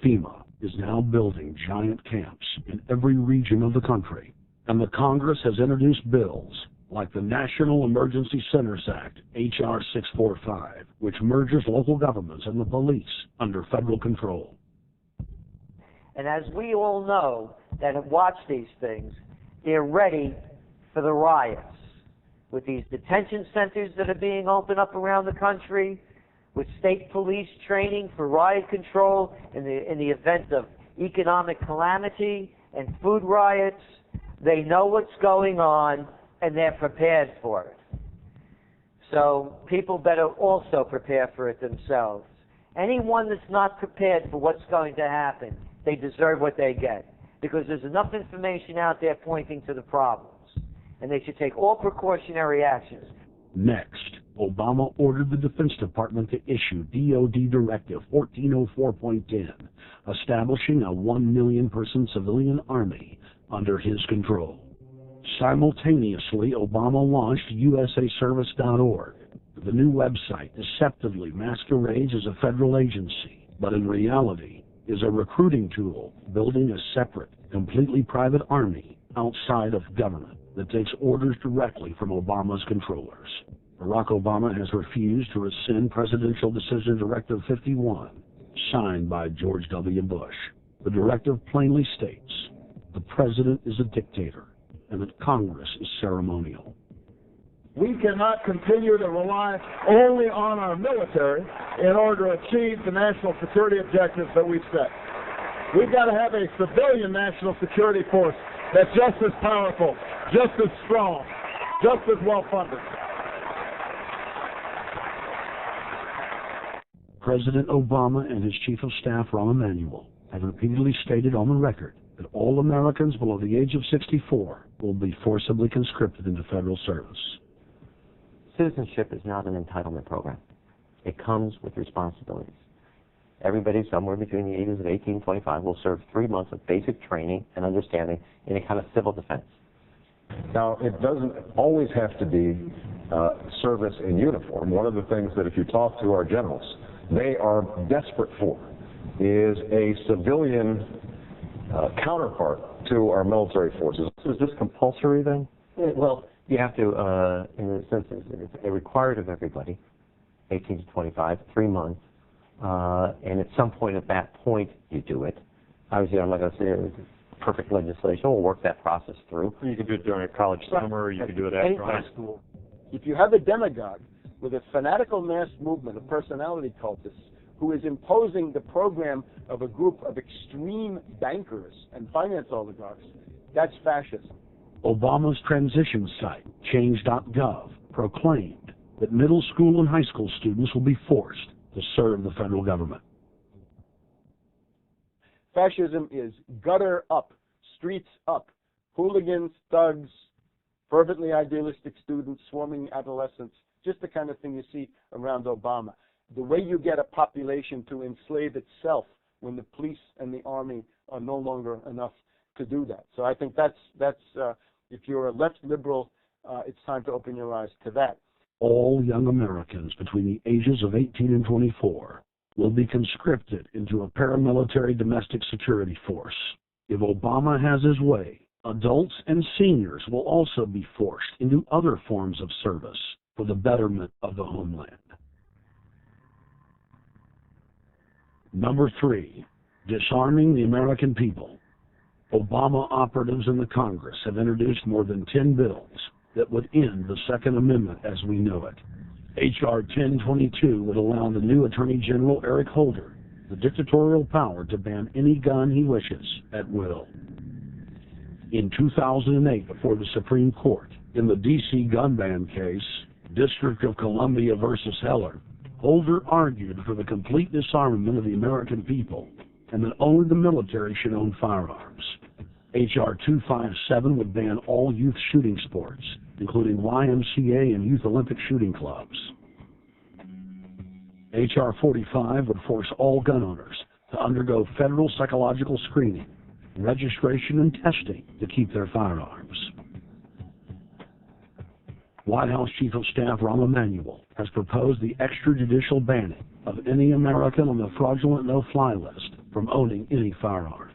FEMA is now building giant camps in every region of the country, and the Congress has introduced bills like the National Emergency Centers Act, H.R. 645, which merges local governments and the police under federal control. And as we all know that have watched these things, they're ready for the riots. With these detention centers that are being opened up around the country, with state police training for riot control in the event of economic calamity and food riots, they know what's going on and they're prepared for it. So people better also prepare for it themselves. Anyone that's not prepared for what's going to happen, they deserve what they get, because there's enough information out there pointing to the problems, and they should take all precautionary actions. Next, Obama ordered the Defense Department to issue DoD Directive 1404.10, establishing a 1 million-person civilian army under his control. Simultaneously, Obama launched USAService.org. The new website deceptively masquerades as a federal agency, but in reality is a recruiting tool building a separate, completely private army outside of government that takes orders directly from Obama's controllers. Barack Obama has refused to rescind Presidential Decision Directive 51, signed by George W. Bush. The directive plainly states the president is a dictator and that Congress is ceremonial. We cannot continue to rely only on our military in order to achieve the national security objectives that we've set. We've got to have a civilian national security force that's just as powerful, just as strong, just as well-funded. President Obama and his Chief of Staff, Rahm Emanuel, have repeatedly stated on the record that all Americans below the age of 64 will be forcibly conscripted into federal service. Citizenship is not an entitlement program. It comes with responsibilities. Everybody somewhere between the ages of 18 and 25 will serve 3 months of basic training and understanding in a kind of civil defense. Now, it doesn't always have to be service in uniform. One of the things that if you talk to our generals, they are desperate for is a civilian counterpart to our military forces. So is this compulsory then? Well, you have to, in the sense it's required of everybody, 18 to 25, 3 months, and at some point at that point you do it. Obviously, I'm not going to say it's perfect legislation. We'll work that process through. You can do it during a college summer, or you can do it after high school. If you have a demagogue with a fanatical mass movement of personality cultists who is imposing the program of a group of extreme bankers and finance oligarchs, that's fascism. Obama's transition site, change.gov, proclaimed that middle school and high school students will be forced to serve the federal government. Fascism is gutter up, streets up, hooligans, thugs, fervently idealistic students, swarming adolescents, just the kind of thing you see around Obama. The way you get a population to enslave itself when the police and the army are no longer enough to do that. So I think that's if you're a left liberal, it's time to open your eyes to that. All young Americans between the ages of 18 and 24 will be conscripted into a paramilitary domestic security force. If Obama has his way, adults and seniors will also be forced into other forms of service for the betterment of the homeland. Number 3, disarming the American people. Obama operatives in the Congress have introduced more than 10 bills that would end the Second Amendment as we know it. H.R. 1022 would allow the new Attorney General Eric Holder the dictatorial power to ban any gun he wishes at will. In 2008, before the Supreme Court, in the D.C. gun ban case, District of Columbia versus Heller, Holder argued for the complete disarmament of the American people and that only the military should own firearms. H.R. 257 would ban all youth shooting sports, including YMCA and Youth Olympic shooting clubs. H.R. 45 would force all gun owners to undergo federal psychological screening, registration, and testing to keep their firearms. White House Chief of Staff Rahm Emanuel has proposed the extrajudicial banning of any American on the fraudulent no-fly list from owning any firearm.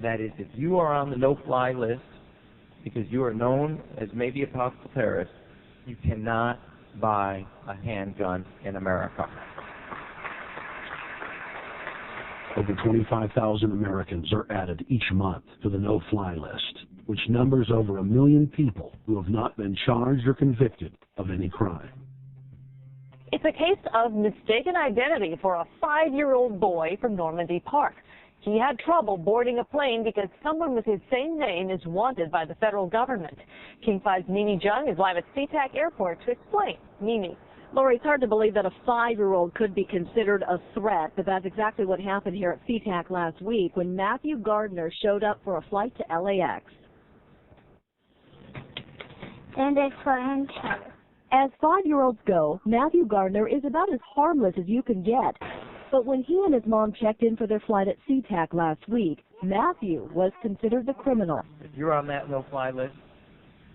That is, if you are on the no-fly list because you are known as maybe a possible terrorist, you cannot buy a handgun in America. Over 25,000 Americans are added each month to the no-fly list, which numbers over 1 million people who have not been charged or convicted of any crime. It's a case of mistaken identity for a 5-year-old boy from Normandy Park. He had trouble boarding a plane because someone with his same name is wanted by the federal government. King 5's Mimi Jung is live at SeaTac Airport to explain. Mimi. Lori, it's hard to believe that a 5-year-old could be considered a threat, but that's exactly what happened here at SeaTac last week when Matthew Gardner showed up for a flight to LAX. And it's for him. As 5-year-olds go, Matthew Gardner is about as harmless as you can get. But when he and his mom checked in for their flight at SeaTac last week, Matthew was considered the criminal. If you're on that no-fly list,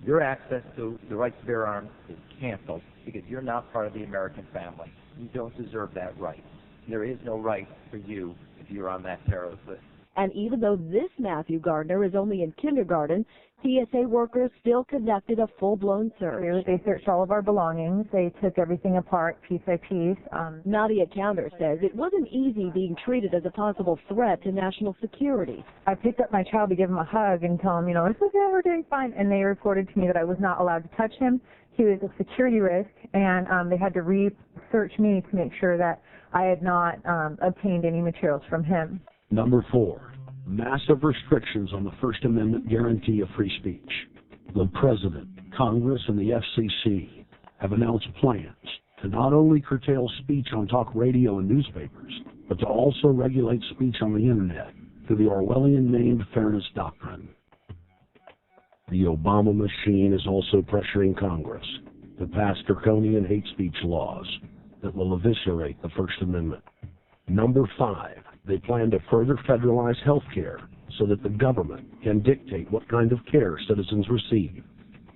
your access to the right to bear arms is canceled because you're not part of the American family. You don't deserve that right. There is no right for you if you're on that terrorist list. And even though this Matthew Gardner is only in kindergarten, TSA workers still conducted a full-blown search. They searched all of our belongings. They took everything apart piece by piece. Nadia Counter says it wasn't easy being treated as a possible threat to national security. I picked up my child to give him a hug and tell him, it's okay, we're doing fine. And they reported to me that I was not allowed to touch him. He was a security risk, and they had to re-search me to make sure that I had not obtained any materials from him. Number 4, massive restrictions on the First Amendment guarantee of free speech. The President, Congress, and the FCC have announced plans to not only curtail speech on talk radio and newspapers, but to also regulate speech on the Internet through the Orwellian named Fairness Doctrine. The Obama machine is also pressuring Congress to pass draconian hate speech laws that will eviscerate the First Amendment. Number 5, they plan to further federalize health care so that the government can dictate what kind of care citizens receive.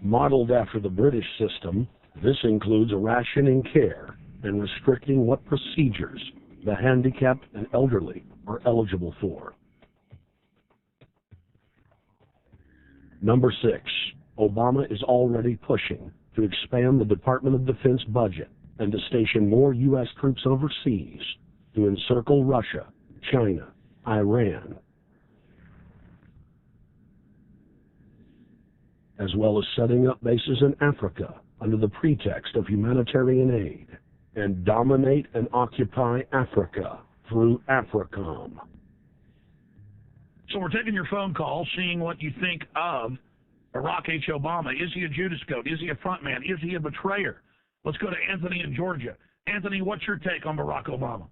Modeled after the British system, this includes rationing care and restricting what procedures the handicapped and elderly are eligible for. Number 6, Obama is already pushing to expand the Department of Defense budget and to station more U.S. troops overseas to encircle Russia, China, Iran, as well as setting up bases in Africa under the pretext of humanitarian aid, and dominate and occupy Africa through AFRICOM. So we're taking your phone call, seeing what you think of Barack H. Obama. Is he a Judas goat? Is he a front man? Is he a betrayer? Let's go to Anthony in Georgia. Anthony, what's your take on Barack Obama?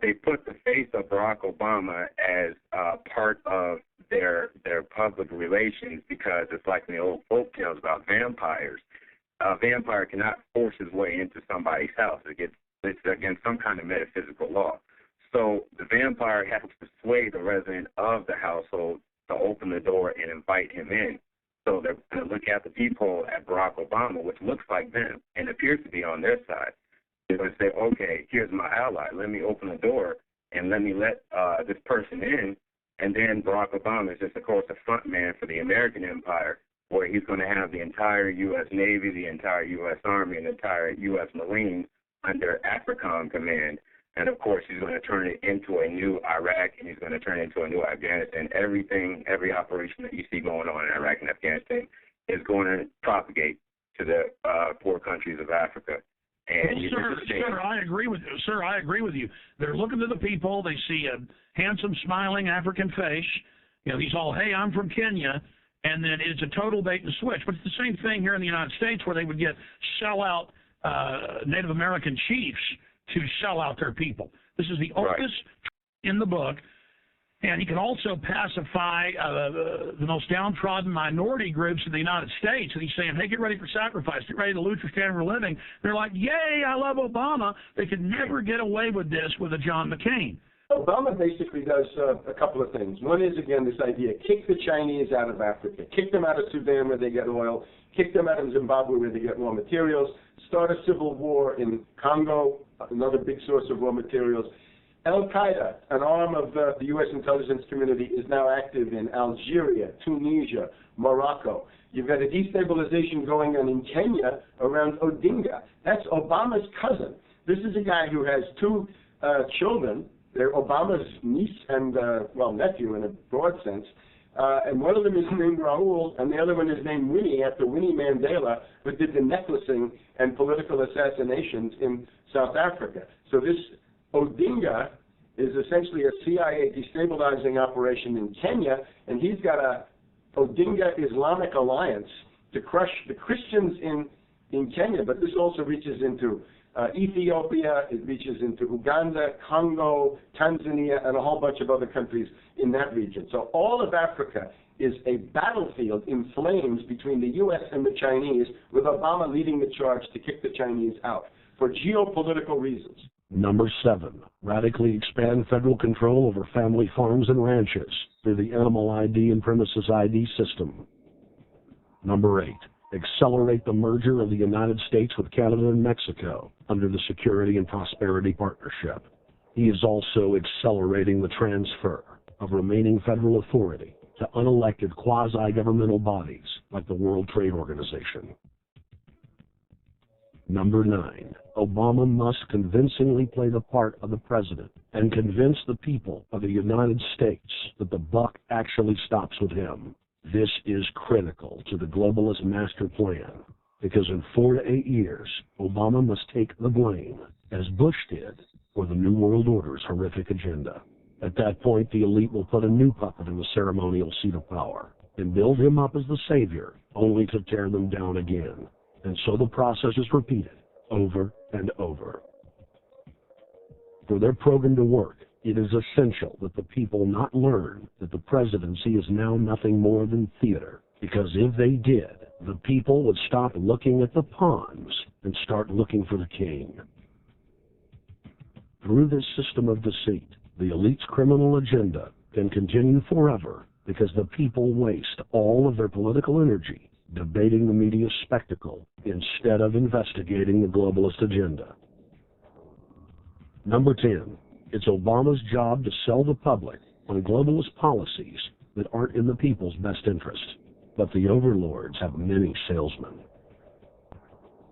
They put the face of Barack Obama as part of their public relations because it's like the old folk tales about vampires. A vampire cannot force his way into somebody's house. It's against some kind of metaphysical law. So the vampire has to persuade the resident of the household to open the door and invite him in. So they're going to look at the peephole at Barack Obama, which looks like them and appears to be on their side. They're going to say, okay, here's my ally. Let me open the door and let me let this person in. And then Barack Obama is just, of course, a front man for the American empire, where he's going to have the entire U.S. Navy, the entire U.S. Army, and the entire U.S. Marines under AFRICOM command. And, of course, he's going to turn it into a new Iraq, and he's going to turn it into a new Afghanistan. Every operation that you see going on in Iraq and Afghanistan is going to propagate to the poor countries of Africa. And Sir, I agree with you. Sir, I agree with you. They're looking to the people. They see a handsome, smiling African face. You know, he's all, hey, I'm from Kenya. And then it's a total bait and switch. But it's the same thing here in the United States where they would get sellout Native American chiefs to sell out their people. This is the oldest in the book. And he can also pacify the most downtrodden minority groups in the United States. And he's saying, hey, get ready for sacrifice. Get ready to lose your standard of living. They're like, yay, I love Obama. They could never get away with this with a John McCain. Obama basically does a couple of things. One is, again, this idea, kick the Chinese out of Africa. Kick them out of Sudan where they get oil. Kick them out of Zimbabwe where they get raw materials. Start a civil war in Congo, another big source of raw materials. Al-Qaeda, an arm of the U.S. intelligence community, is now active in Algeria, Tunisia, Morocco. You've got a destabilization going on in Kenya around Odinga. That's Obama's cousin. This is a guy who has two children. They're Obama's niece and, nephew in a broad sense. And one of them is named Raul, and the other one is named Winnie, after Winnie Mandela, who did the necklacing and political assassinations in South Africa. So this Odinga is essentially a CIA destabilizing operation in Kenya, and he's got a Odinga Islamic Alliance to crush the Christians in Kenya, but this also reaches into Ethiopia, it reaches into Uganda, Congo, Tanzania, and a whole bunch of other countries in that region. So all of Africa is a battlefield in flames between the U.S. and the Chinese, with Obama leading the charge to kick the Chinese out for geopolitical reasons. Number 7, radically expand federal control over family farms and ranches through the Animal ID and Premises ID system. Number 8, accelerate the merger of the United States with Canada and Mexico under the Security and Prosperity Partnership. He is also accelerating the transfer of remaining federal authority to unelected quasi-governmental bodies like the World Trade Organization. Number 9, Obama must convincingly play the part of the president and convince the people of the United States that the buck actually stops with him. This is critical to the globalist master plan, because in 4 to 8 years, Obama must take the blame, as Bush did, for the New World Order's horrific agenda. At that point, the elite will put a new puppet in the ceremonial seat of power and build him up as the savior, only to tear them down again. And so the process is repeated over and over. For their program to work, it is essential that the people not learn that the presidency is now nothing more than theater. Because if they did, the people would stop looking at the pawns and start looking for the king. Through this system of deceit, the elite's criminal agenda can continue forever because the people waste all of their political energy debating the media's spectacle instead of investigating the globalist agenda. Number 10, it's Obama's job to sell the public on globalist policies that aren't in the people's best interest, but the overlords have many salesmen.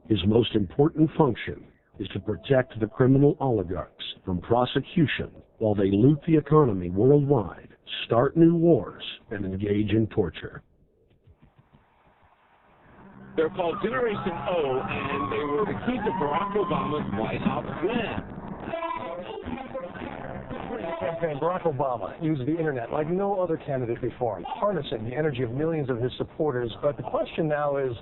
His most important function is to protect the criminal oligarchs from prosecution while they loot the economy worldwide, start new wars, and engage in torture. They're called Generation O, and they were the key to Barack Obama's White House plan. Campaign, Barack Obama used the internet like no other candidate before him, harnessing the energy of millions of his supporters. But the question now is,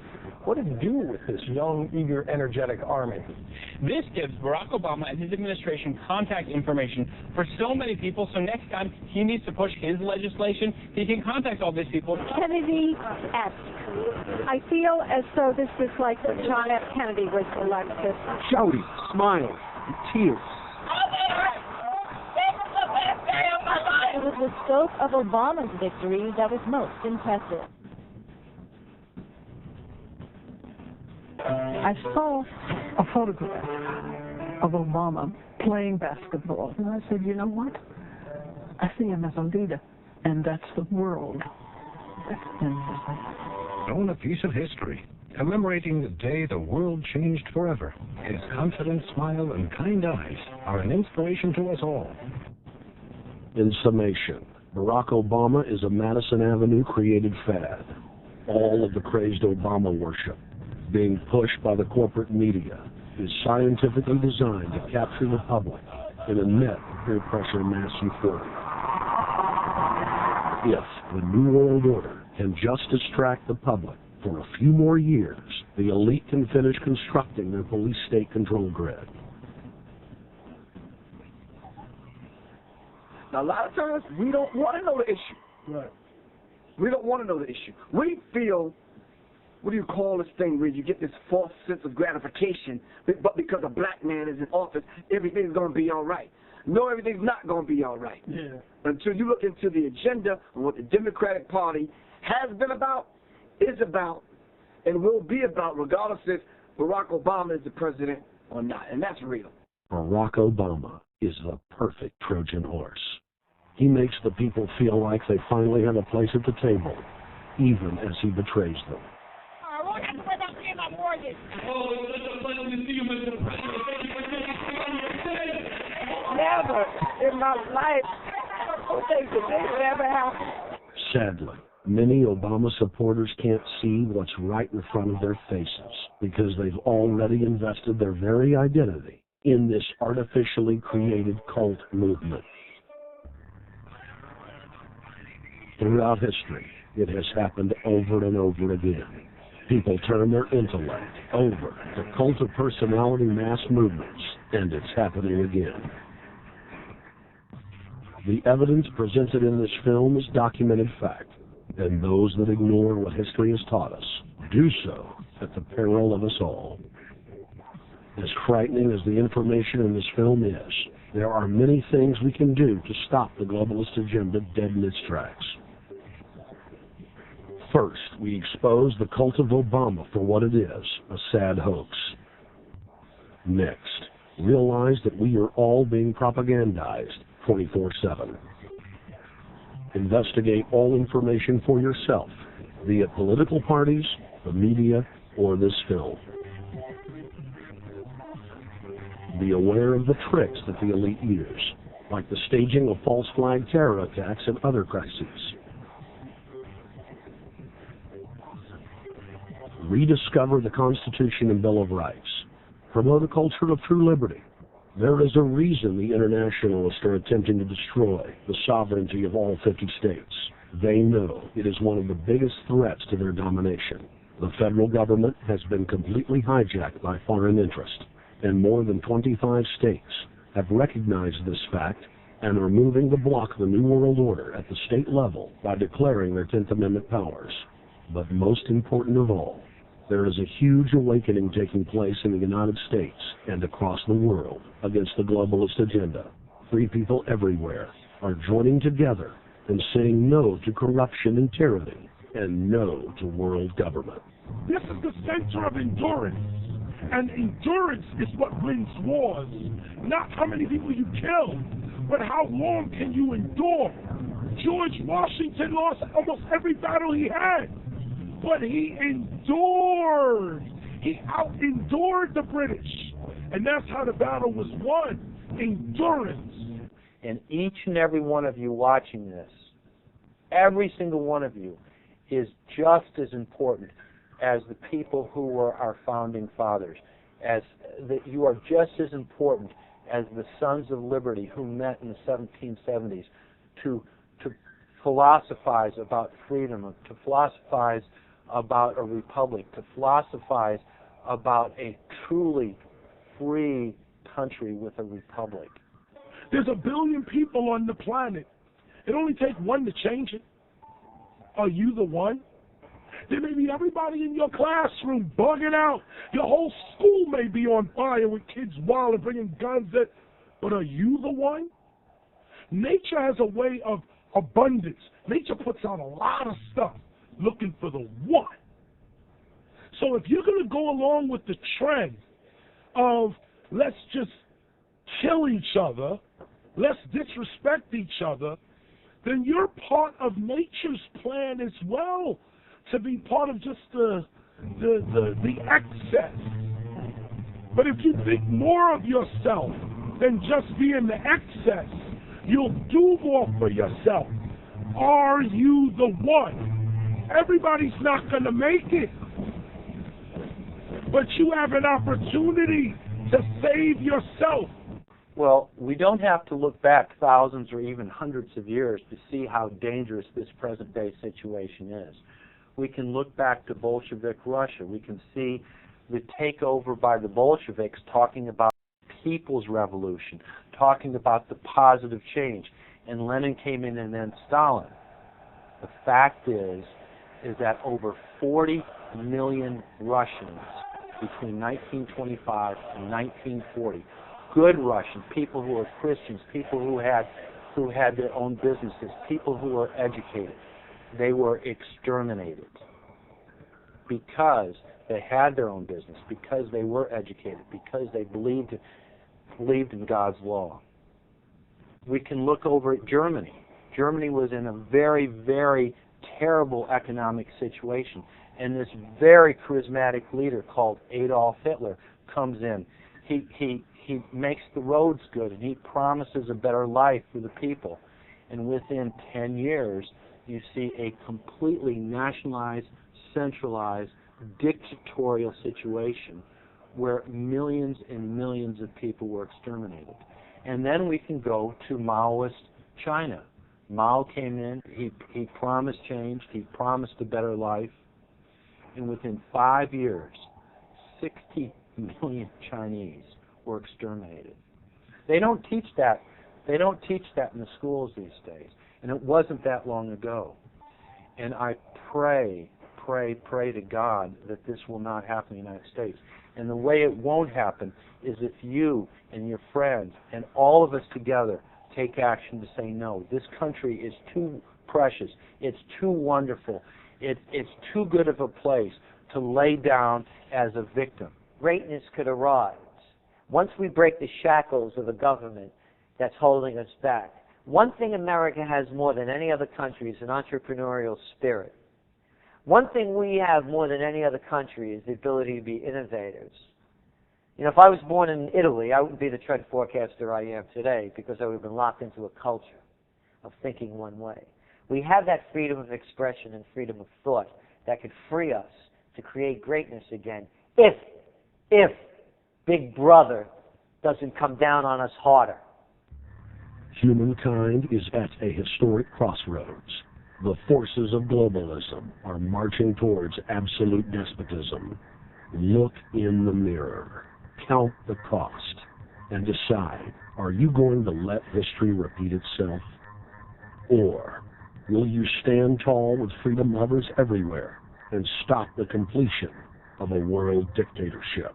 what did he do with this young, eager, energetic army? This gives Barack Obama and his administration contact information for so many people, so next time he needs to push his legislation, he can contact all these people. Kennedy-esque. I feel as though this was like when John F. Kennedy was elected. Shouting, smiling, tears. It was the scope of Obama's victory that was most impressive. I saw a photograph of Obama playing basketball, and I said, you know what? I see him as a leader, and that's the world. Own a piece of history, commemorating the day the world changed forever. His confident smile and kind eyes are an inspiration to us all. In summation, Barack Obama is a Madison Avenue created fad. All of the crazed Obama worship, being pushed by the corporate media, is scientifically designed to capture the public in a net of peer pressure mass euphoria. If the New World Order can just distract the public for a few more years, the elite can finish constructing their police state control grid. Now, a lot of times, we don't want to know the issue. Right. We don't want to know the issue. We feel, what do you call this thing where you get this false sense of gratification, but because a black man is in office, everything's going to be all right. No, everything's not going to be all right. Yeah. Until you look into the agenda of what the Democratic Party has been about, is about, and will be about, regardless if Barack Obama is the president or not. And that's real. Barack Obama is the perfect Trojan horse. He makes the people feel like they finally have a place at the table, even as he betrays them. I have to worry about paying my mortgage. Oh, it's such a pleasure to see you, Mr. President. Never in my life would they ever happen. Sadly, many Obama supporters can't see what's right in front of their faces because they've already invested their very identity in this artificially created cult movement. Throughout history, it has happened over and over again. People turn their intellect over to cult of personality mass movements, and it's happening again. The evidence presented in this film is documented fact, and those that ignore what history has taught us do so at the peril of us all. As frightening as the information in this film is, there are many things we can do to stop the globalist agenda dead in its tracks. First, we expose the cult of Obama for what it is, a sad hoax. Next, realize that we are all being propagandized 24/7. Investigate all information for yourself, be it political parties, the media, or this film. Be aware of the tricks that the elite use, like the staging of false flag terror attacks and other crises. Rediscover the Constitution and Bill of Rights. Promote a culture of true liberty. There is a reason the internationalists are attempting to destroy the sovereignty of all 50 states. They know it is one of the biggest threats to their domination. The federal government has been completely hijacked by foreign interest, and more than 25 states have recognized this fact and are moving to block the New World Order at the state level by declaring their 10th Amendment powers. But most important of all, there is a huge awakening taking place in the United States and across the world against the globalist agenda. Free people everywhere are joining together and saying no to corruption and tyranny and no to world government. This is the center of endurance. And endurance is what wins wars. Not how many people you kill, but how long can you endure. George Washington lost almost every battle he had, but he endured. He out-endured the British. And that's how the battle was won. Endurance. And each and every one of you watching this, every single one of you, is just as important as the people who were our founding fathers. As that you are just as important as the Sons of Liberty who met in the 1770s to philosophize about freedom, to philosophize about a republic, to philosophize about a truly free country with a republic. There's 1 billion people on the planet. It only takes one to change it. Are you the one? There may be everybody in your classroom bugging out. Your whole school may be on fire with kids wild and bringing guns at. But are you the one? Nature has a way of abundance. Nature puts out a lot of stuff looking for the one. So if you're going to go along with the trend of let's just kill each other, let's disrespect each other, then you're part of nature's plan as well, to be part of just the excess. But if you think more of yourself than just being the excess, you'll do more for yourself. Are you the one? Everybody's not going to make it. But you have an opportunity to save yourself. Well, we don't have to look back thousands or even hundreds of years to see how dangerous this present-day situation is. We can look back to Bolshevik Russia. We can see the takeover by the Bolsheviks talking about people's revolution, talking about the positive change. And Lenin came in and then Stalin. The fact is that over 40 million Russians between 1925 and 1940, good Russians, people who were Christians, people who had their own businesses, people who were educated, they were exterminated because they had their own business, because they were educated, because they believed in God's law. We can look over at Germany. Germany was in a very, very terrible economic situation, and this very charismatic leader called Adolf Hitler comes in. He makes the roads good, and he promises a better life for the people. And within 10 years, you see a completely nationalized, centralized, dictatorial situation where millions and millions of people were exterminated. And then we can go to Maoist China. Mao came in, he promised change, he promised a better life, and within 5 years, 60 million Chinese were exterminated. They don't teach that. They don't teach that in the schools these days. And it wasn't that long ago. And I pray to God that this will not happen in the United States. And the way it won't happen is if you and your friends and all of us together take action to say no. This country is too precious. It's too wonderful. It's too good of a place to lay down as a victim. Greatness could arise once we break the shackles of a government that's holding us back. One thing America has more than any other country is an entrepreneurial spirit. One thing we have more than any other country is the ability to be innovators. You know, if I was born in Italy, I wouldn't be the trend forecaster I am today because I would have been locked into a culture of thinking one way. We have that freedom of expression and freedom of thought that could free us to create greatness again if Big Brother doesn't come down on us harder. Humankind is at a historic crossroads. The forces of globalism are marching towards absolute despotism. Look in the mirror, count the cost, and decide, are you going to let history repeat itself? Or will you stand tall with freedom lovers everywhere and stop the completion of a world dictatorship.